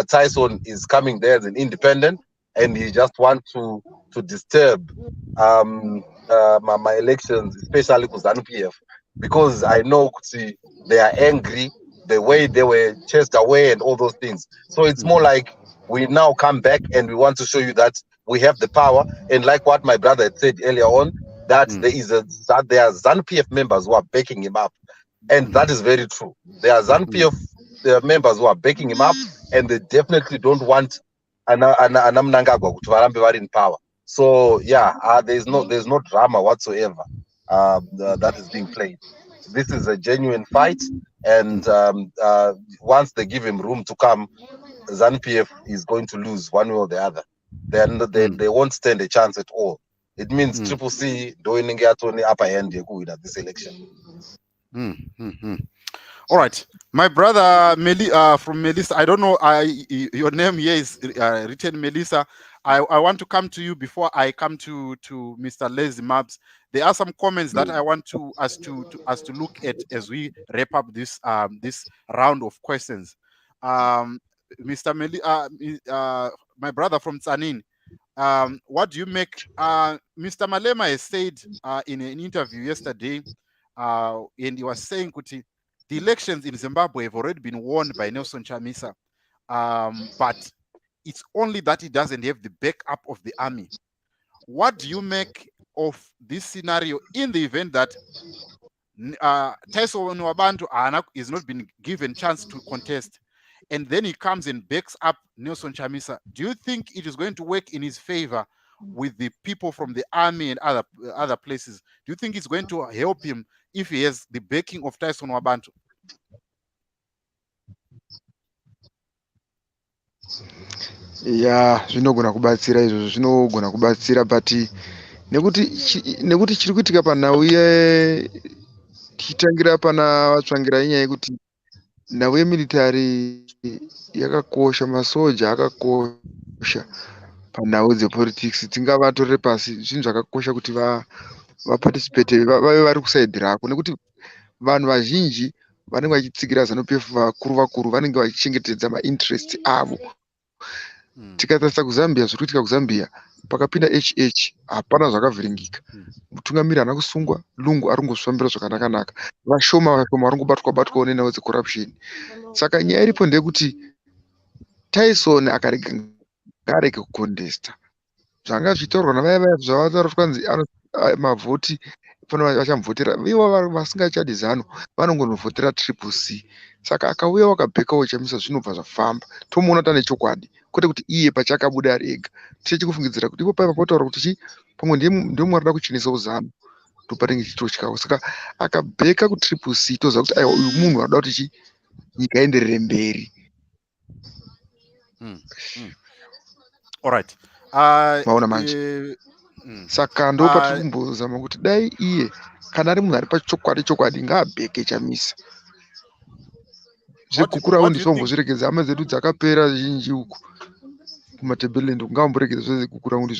Tyson is coming there as an independent, and he just wants to disturb my elections, especially with ZANU-PF, because I know they are angry the way they were chased away and all those things. So it's more like we now come back and we want to show you that we have the power. And like what my brother had said earlier on, that there are ZANU-PF members who are backing him up, and that is very true. There are ZANU-PF members who are backing him up, and they definitely don't want Mnangagwa to varambe in power. So yeah, there's no drama whatsoever that is being played. This is a genuine fight, and once they give him room to come, ZANU-PF is going to lose one way or the other. They won't stand a chance at all. It means Triple C doing the upper hand at this election. All right, my brother from Melissa. I don't know. Your name here is written Melissa. I want to come to you before I come to Mr. Lazy Mabs. There are some comments that I want us to look at as we wrap up this this round of questions. Mr. My brother from Tsanin, what do you make? Mr. Malema has said in an interview yesterday, and he was saying, Kuti, the elections in Zimbabwe have already been won by Nelson Chamisa, but it's only that he doesn't have the backup of the army. What do you make of this scenario in the event that Tyson Wabantu is not been given chance to contest, and then he comes and backs up Nelson Chamisa? Do you think it is going to work in his favor, with the people from the army and other places, do you think it's going to help him if he has the backing of Tyson Wabantu? Ya, zvinogona kubatsira izvozvo, zvinogona kubatsira, but nekuti chiri kuitika panhau tichitangira pana vatsvangira inyaya yekuti nhau yemilitary yakakosha, masoja akakosha panhau dzepolitics. Tingavatorere pasi, zvinhu zvakakosha kuti vaparticipate, vave vari kusaidhi rako, nekuti vanhu vazhinji vanenge vachitsigira ZANU-PF, vakuru vanenge vachichengetedza mainterest avo. Tikatarisa kuZambia, zviri kuitika kuZambia, pakapinda HH hapana zvakavhiringika. Mutungamiri haana kusungwa, Lungu ari kungozvifambira zvakanaka, vashoma vari kubatwa nenhau dzecorruption. Saka nyaya iripo ndeyekuti Tyson akarege kucontesta, zvanga zvitaurwa navaya zvavataura kwanzi mavhoti pano vachamuvhotera, ivo vasingachadi ZANU vanongonovhotera Triple C. Saka akauya wakabhekawo chamisa, zvinobva zvafamba, tomuona tane chokwadi, kwete kuti iye pachakabuda ari ega. Tichikufungidzira kuti ipo paiva potaura kuti pamwe ndiye mwarida kuchinisa ZANU, topatinge chitotyawo. Saka akabheka kuTriple C, toziva kuti aiwa, uyu munhu anoda kuti nyika ienderere mberi. Alright. Maona manje. Saka ndo patiri kumbozama kuti dai iye kana ari munhu ari pachokwadi ngaabheke chamisa. Zvekukurawo ndisongozvirekedza, hama dzedu dzakapera zhinji uku kumatebeleland, ungamborekedza zvese kukura kuti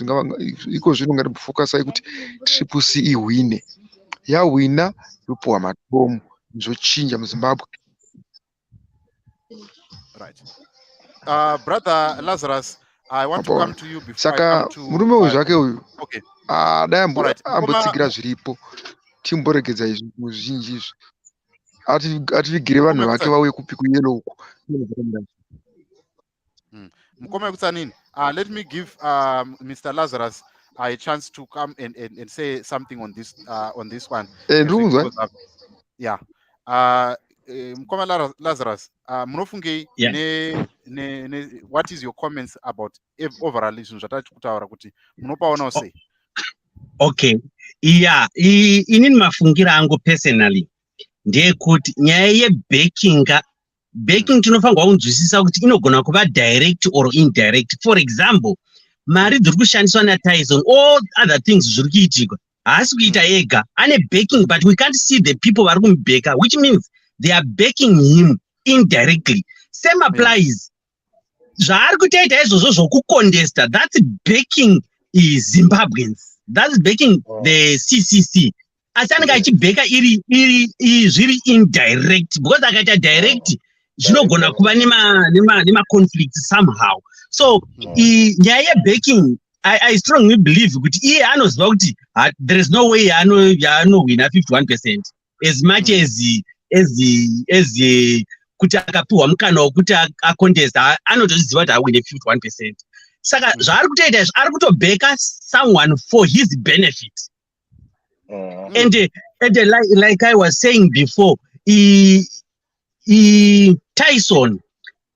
iko zvino ngatimbofokasai kuti Triple C ihwine. Yahwina yopuwa matomu, zvochinja muZimbabwe. Right. Brother Lazarus, I want to come to you before Saka I come to murume uyu zvake uyu. Okay. Dai ambotsigira zviripo. Timboregedza izvi muzhinji izvi. Ativigire vanhu vake vauye kupi kuyelo uku. Mukome kutsanini. Let me give Mr. Lazarus a chance to come and say something on this one. Yeah. Mukome Lazarus, munofungei what is your comments about overall zvinhu zvatati kutaura kuti munopaona sei? Okay. Yeah, inini mafungira angu personally ndeyekuti nyaya yebacking tinofanirwa kunzwisisa kuti inogona kuva direct or indirect. For example, mari dziri kushandiswa naTyson, all other things zviri kuitika haasi kuita ega, ane backing, but we can't see the people vari kumubeka, which means they are backing him indirectly. Same applies. Zvaari kutoita izvozvo zvokucontesta, that's backing Zimbabweans, that's backing the CCC. Asi anenge achibheka zviri indirect, because akaita direct zvinogona kuva nema conflicts somehow. So nyaya yebacking, I strongly believe kuti iye anoziva kuti there is no way yaanohwina 51% as much as kuti akapiwa mukana wokuti acontesta anotoziva kuti awine 51%. Saka zvaari kutoita izvi ari kutobheka someone for his benefit. And like I was saying before, Tyson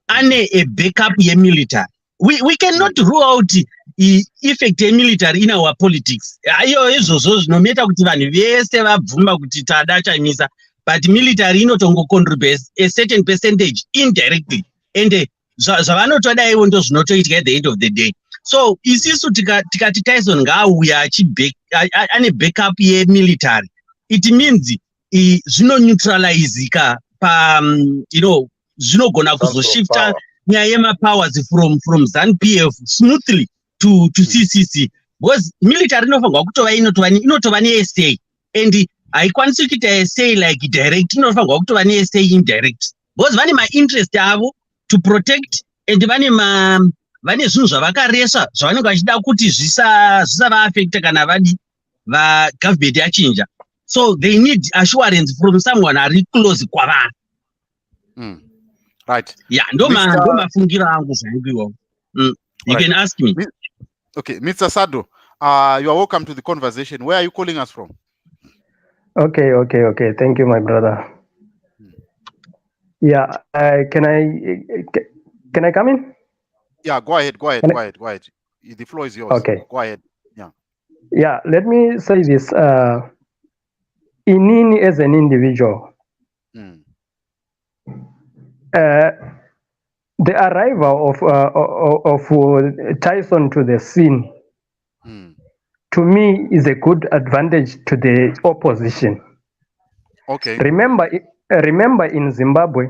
ane a backup ye military. We cannot rule out effect ye military in our politics. Ayo izvozvo zvinometa kuti vanhu vese vabvuma kuti tada chamisa, but military inotongo contribute a certain percentage indirectly, and zvavanotoda ivo ndo zvinotoitika at the end of the day. So isisu tikati Tyson ngaauya ane backup ye military, it means zvinoneutralizika pa zvinogona kuzoshifta nyaya yemapowers from ZANU-PF smoothly to CCC, because military inofanirwa kutova inotova ne-SA, and haikwanisi kuita SA like direct, inofanirwa kutova ne-SA indirect, because vane ma-interest avo to protect, and vane zvinhu zvavakaresa zvavanenge vachida kuti zvisavaafekta kana government yachinja. So they need assurance from someone ari close kwavari. Right. Yeah, ndo mafungiro angu zvangu. You can ask me. Okay, Mr. Sado, you are welcome to the conversation. Where are you calling us from? Okay. Thank you, my brother. Yeah, can I come in? Yeah, go ahead. The floor is yours. Okay. Go ahead. Yeah, let me say this. Inini as an individual, the arrival of Tyson to the scene, to me, is a good advantage to the opposition. Okay. Remember in Zimbabwe,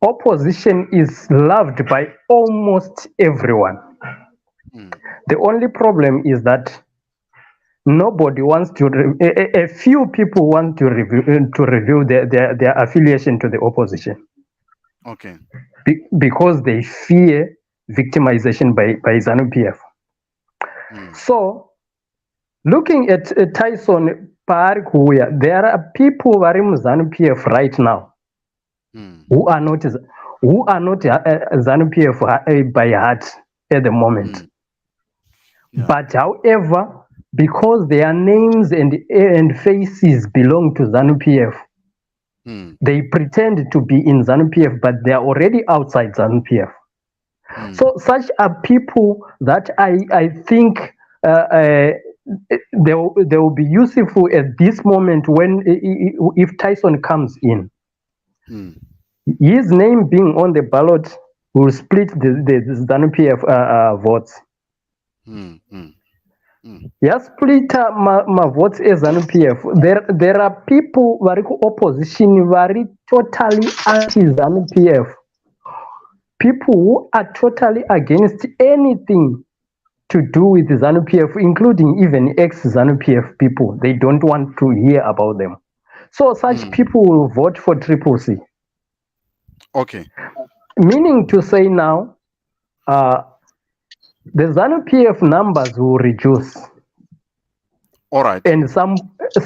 opposition is loved by almost everyone. The only problem is that nobody wants to. A few people want to reveal their affiliation to the opposition. Okay. Because they fear victimization by ZANU-PF. So, looking at Tyson Parikuya, there are people who are in ZANU-PF right now who are not ZANU-PF by heart at the moment. But however, because their names and faces belong to ZANU-PF, they pretend to be in ZANU-PF, but they are already outside ZANU-PF. So such are people that I think they will be useful at this moment when if Tyson comes in. His name being on the ballot will split the ZANU-PF votes. Yes, split my votes as ZANU-PF. There are people very opposition, very totally anti-ZANU-PF. People who are totally against anything to do with ZANU-PF, including even ex-ZANU-PF people. They don't want to hear about them. So such people will vote for Triple C. Okay. Meaning to say now, the ZANU-PF numbers will reduce. All right. And some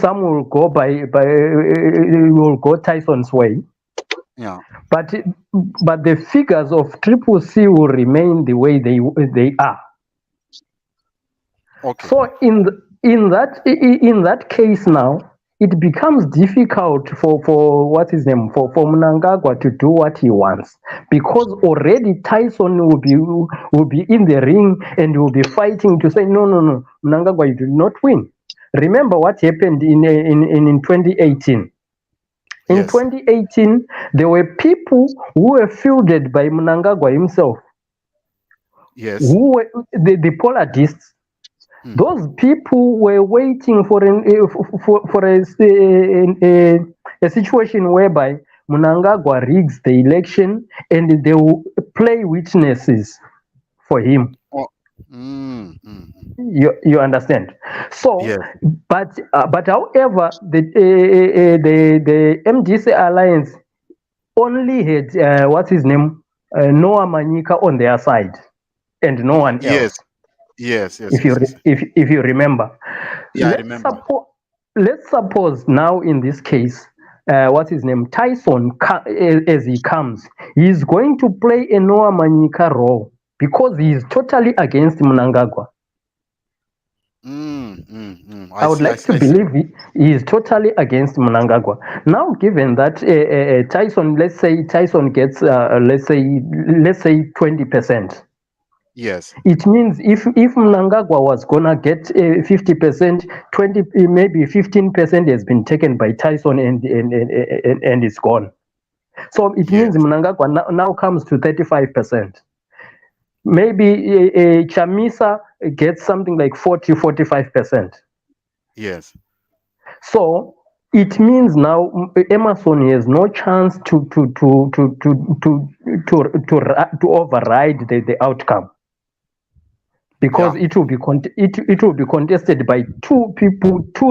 will go will go Tyson's way. Yeah. But the figures of Triple C will remain the way they are. Okay. So in that case now, it becomes difficult for Mnangagwa to do what he wants, because already Tyson will be in the ring and will be fighting to say no, Mnangagwa, you did not win. Remember what happened in 2018. In 2018, there were people who were fielded by Mnangagwa himself. Yes. Who were the polarists. Those people were waiting for a situation whereby Mnangagwa rigs the election and they will play witnesses for him. Oh. You understand? So, yes. but however, the MDC alliance only had what's his name, Noah Manyika on their side, and no one else. Yes. If you remember. Yeah, I remember. Let's suppose now in this case, what's his name, Tyson, as he comes, he's going to play a Noah Manyika role because he is totally against Mnangagwa. I would like to believe he is totally against Mnangagwa. Now, given that Tyson, let's say Tyson gets, let's say 20%. Yes. It means if Mnangagwa was gonna get 50%, 20, maybe 15% has been taken by Tyson and it's gone. So it means Mnangagwa now comes to 35%. Maybe Chamisa gets something like 40-45%. Yes. So it means now Emerson has no chance to override the outcome. Because it will be contested by two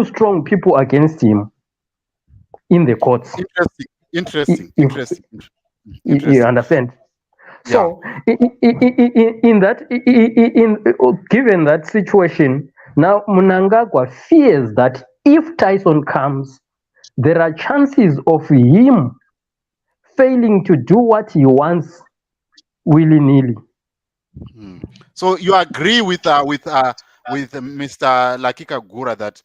strong people against him in the courts. Interesting. You understand? So, given that situation, now Mnangagwa fears that if Tyson comes, there are chances of him failing to do what he wants willy-nilly. So you agree with Mr. Lakika Gura that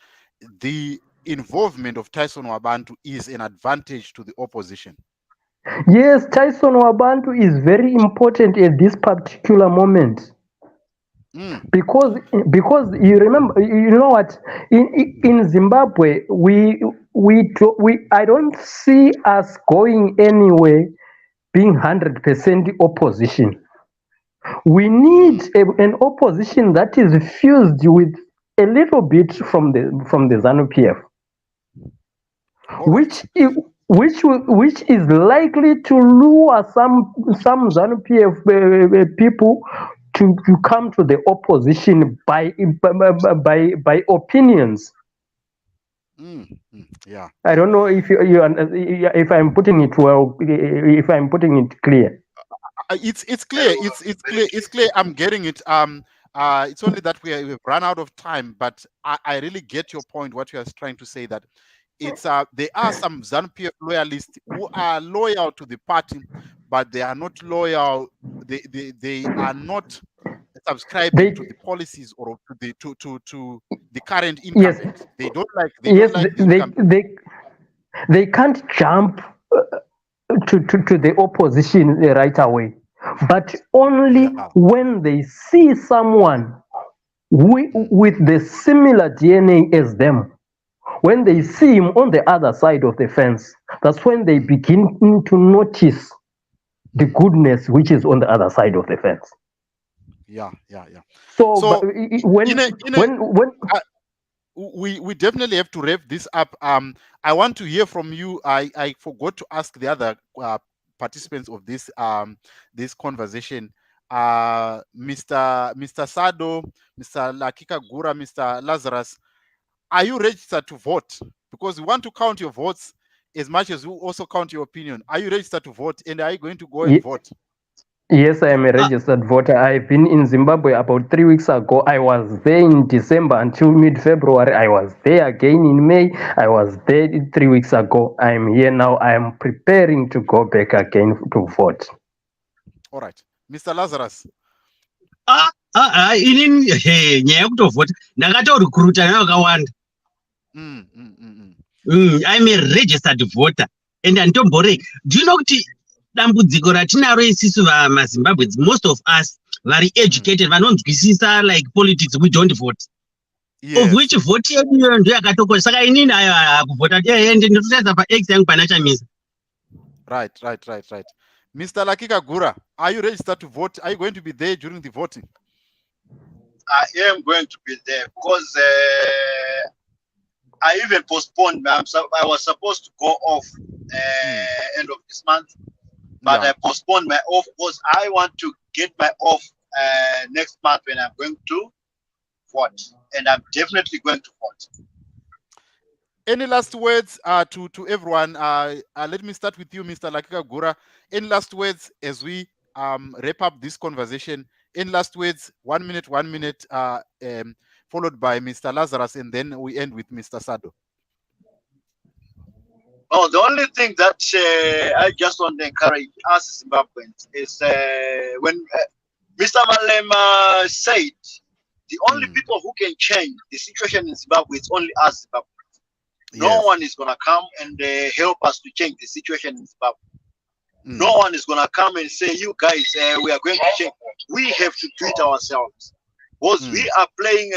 the involvement of Tyson Wabantu is an advantage to the opposition? Yes, Tyson Wabantu is very important at this particular moment. Because you remember, you know what, in Zimbabwe I don't see us going anywhere being 100% opposition. We need an opposition that is fused with a little bit from the ZANU-PF, which is likely to lure some ZANU-PF people to come to the opposition by opinions. Yeah. I don't know if I'm putting it well, if I'm putting it clear. It's clear. It's clear. I'm getting it. It's only that we've run out of time, but I really get your point. What you are trying to say, that it's there are some ZANU-PF loyalists who are loyal to the party, but they are not loyal. They are not subscribing to the policies or to the current incumbent. Yes. They don't like. They can't jump to the opposition right away, but only when they see someone with the similar DNA as them. When they see him on the other side of the fence, that's when they begin to notice the goodness which is on the other side of the fence. Yeah. So we definitely have to wrap this up. I want to hear from you. I forgot to ask the other participants of this this conversation. Mr. Sado, Mr. Kasukuwere, Mr. Lazarus, are you registered to vote? Because we want to count your votes as much as we also count your opinion. Are you registered to vote, and are you going to go and vote? Yes, I am a registered voter. I've been in Zimbabwe about 3 weeks ago. I was there in December until mid-February. I was there again in May. I was there 3 weeks ago. I'm here now. I am preparing to go back again to vote. All right. Mr. Lazarus. Nyaya yekutovhota ndakatorecruita nevakawanda. I'm a registered voter and andomborei. Do you know kuti dambudziko ratinaro isusu maZimbabwe, most of us very educated, vanonzwisisa like politics, we don't vote. Yes. Of which vote yedu ndo yakatokosha. Saka inini hayo kuvhota ende ndototadza paX yangu pana chamisa. Right. Mr. Kasukuwere, are you registered to vote? Are you going to be there during the voting? I am going to be there because I even postponed. I was supposed to go off end of this month, but I postponed my off because I want to get my off next month when I'm going to vote, and I'm definitely going to vote. Any last words to everyone? Let me start with you, Mr. Kasukuwere. Any last words as we wrap up this conversation? Any last words? 1 minute, followed by Mr. Lazarus, and then we end with Mr. Sado. Oh, the only thing that I just want to encourage us Zimbabweans is when Mr. Malema said the only people who can change the situation in Zimbabwe is only us Zimbabweans. No one is going to come and help us to change the situation in Zimbabwe. No one is going to come and say, you guys, we are going to change. We have to do it ourselves. Because we are playing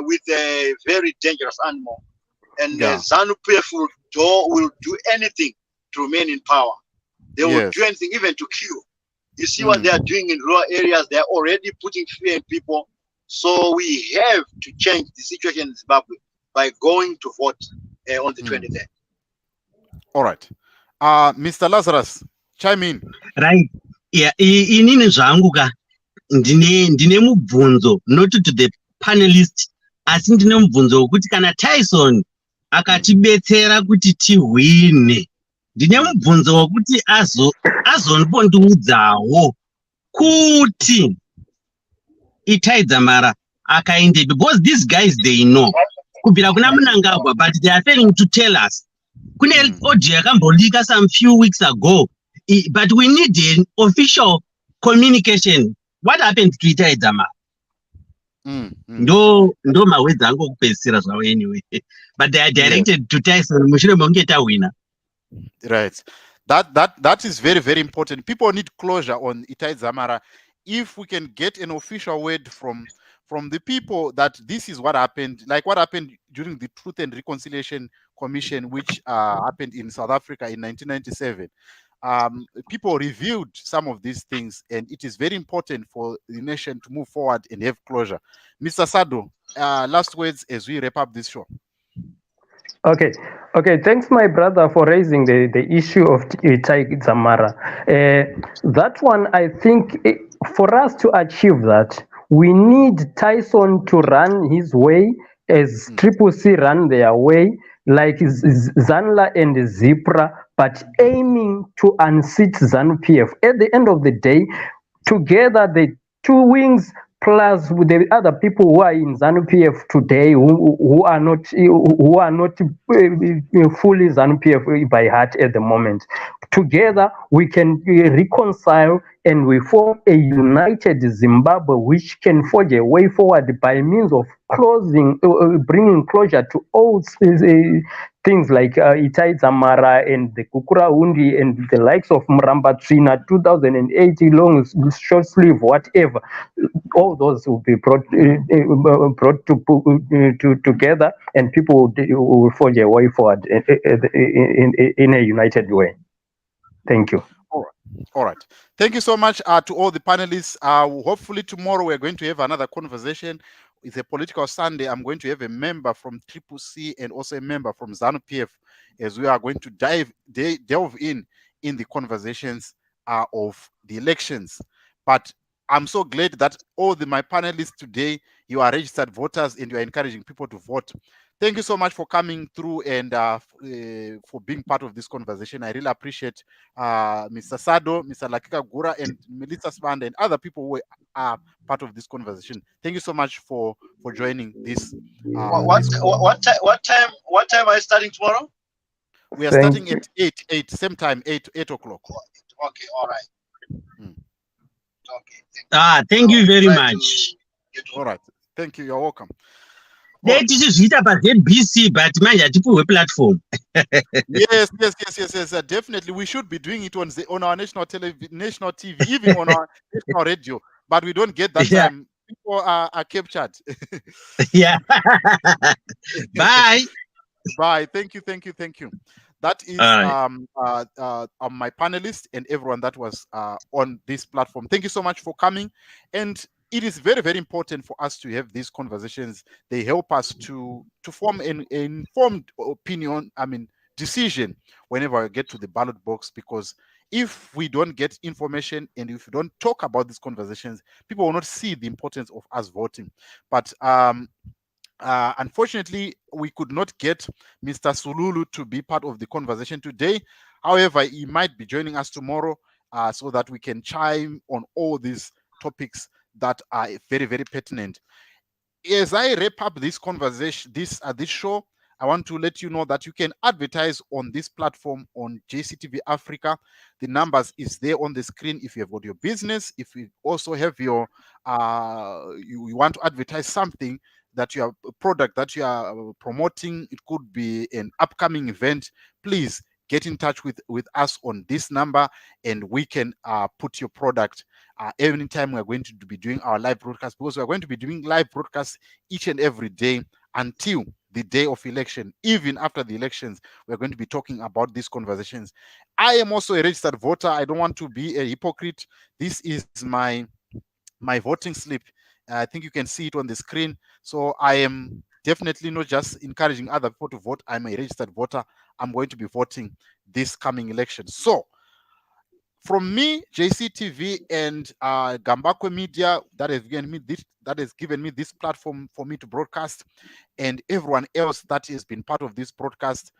with a very dangerous animal. And ZANU-PF will do anything to remain in power. They will do anything, even to kill. You see what they are doing in rural areas. They are already putting fear in people. So we have to change the situation in Zimbabwe by going to vote on the 23rd. All right. Mr. Lazarus, chime in. Right. Yeah. Inini zvangu ka ndine mubvunzo, not to the panelists, asi ndine mubvunzo wekuti kana Tyson akatibetsera kuti tihwine, ndine mubvunzo wekuti azondiudzawo kuti itaidza mara akaende, because these guys they know kubvira kuna Mnangagwa, but they are failing to tell us. Kune audio yakambolika some few weeks ago, but we need an official communication. What happened to itaidza mara? Ndo mawedzi angu okupedzisira zvawo anyway, but they are directed to Tyson mushure monge tawina. Right. That is very, very important. People need closure on Itai Zamara. if we can get an official word from the people that this is what happened, like what happened during the Truth and Reconciliation Commission, which happened in South Africa in 1997. People reviewed some of these things, and it is very important for the nation to move forward and have closure. Mr. Sado, last words as we wrap up this show. Okay, thanks, my brother, for raising the issue of Tyson Zamara. That one, I think, for us to achieve that, we need Tyson to run his way as Triple C run their way, like Zanla and Zipra, but aiming to unseat ZANU-PF. At the end of the day, together, the two wings plus with the other people who are in ZANU-PF today, who are not fully ZANU-PF by heart at the moment. Together, we can reconcile and we form a united Zimbabwe, which can forge a way forward by means of bringing closure to all things like Itai Zamara and the Kukura Undi and the likes of Mramba Trina 2008, long short sleeve, whatever. All those will be brought together, and people will forge a way forward in a united way. Thank you. All right. Thank you so much to all the panelists. Hopefully tomorrow we're going to have another conversation. It's a political Sunday. I'm going to have a member from Triple C and also a member from ZANU-PF, as we are going to delve in the conversations of the elections. But I'm so glad that all my panelists today, you are registered voters and you are encouraging people to vote. Thank you so much for coming through and for being part of this conversation. I really appreciate Mr. Sado, Mr. Lakika Gura, and Melissa Spand and other people who are part of this conversation. Thank you so much for joining this. What time are you starting tomorrow? We are starting at 8, same time, 8 o'clock. Okay, all right. Okay. Thank you very much. All right. Thank you. You're welcome. That is it about NBC, but my platform. Yes. Definitely, we should be doing it on our national TV, even on our national radio. But we don't get that time. People are captured. Yeah. Bye. Bye. Thank you. That is my panelists and everyone that was on this platform. Thank you so much for coming. And it is very, very important for us to have these conversations. They help us to form an informed opinion, decision whenever we get to the ballot box, because if we don't get information and if we don't talk about these conversations, people will not see the importance of us voting. But unfortunately, we could not get Mr. Silulu to be part of the conversation today. However, he might be joining us tomorrow so that we can chime on all these topics that are very, very pertinent. As I wrap up this conversation, this show, I want to let you know that you can advertise on this platform on JCTV Africa. The numbers is there on the screen if you have got your business. If you also have your, you want to advertise something that you have a product that you are promoting, it could be an upcoming event, please get in touch with us on this number and we can put your product anytime we're going to be doing our live broadcast, because we're going to be doing live broadcasts each and every day until the day of election. Even after the elections, we're going to be talking about these conversations. I am also a registered voter. I don't want to be a hypocrite. This is my voting slip. I think you can see it on the screen. So I am definitely not just encouraging other people to vote. I'm a registered voter. I'm going to be voting this coming election. So from me, JCTV and Gambakwe Media, that has given me this platform for me to broadcast, and everyone else that has been part of this broadcast,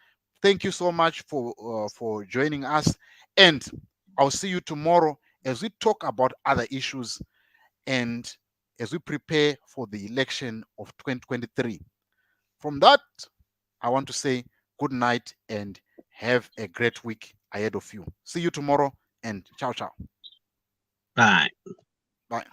thank you so much for joining us. And I'll see you tomorrow as we talk about other issues and as we prepare for the election of 2023. From that, I want to say good night and have a great week ahead of you. See you tomorrow and ciao, ciao. Bye.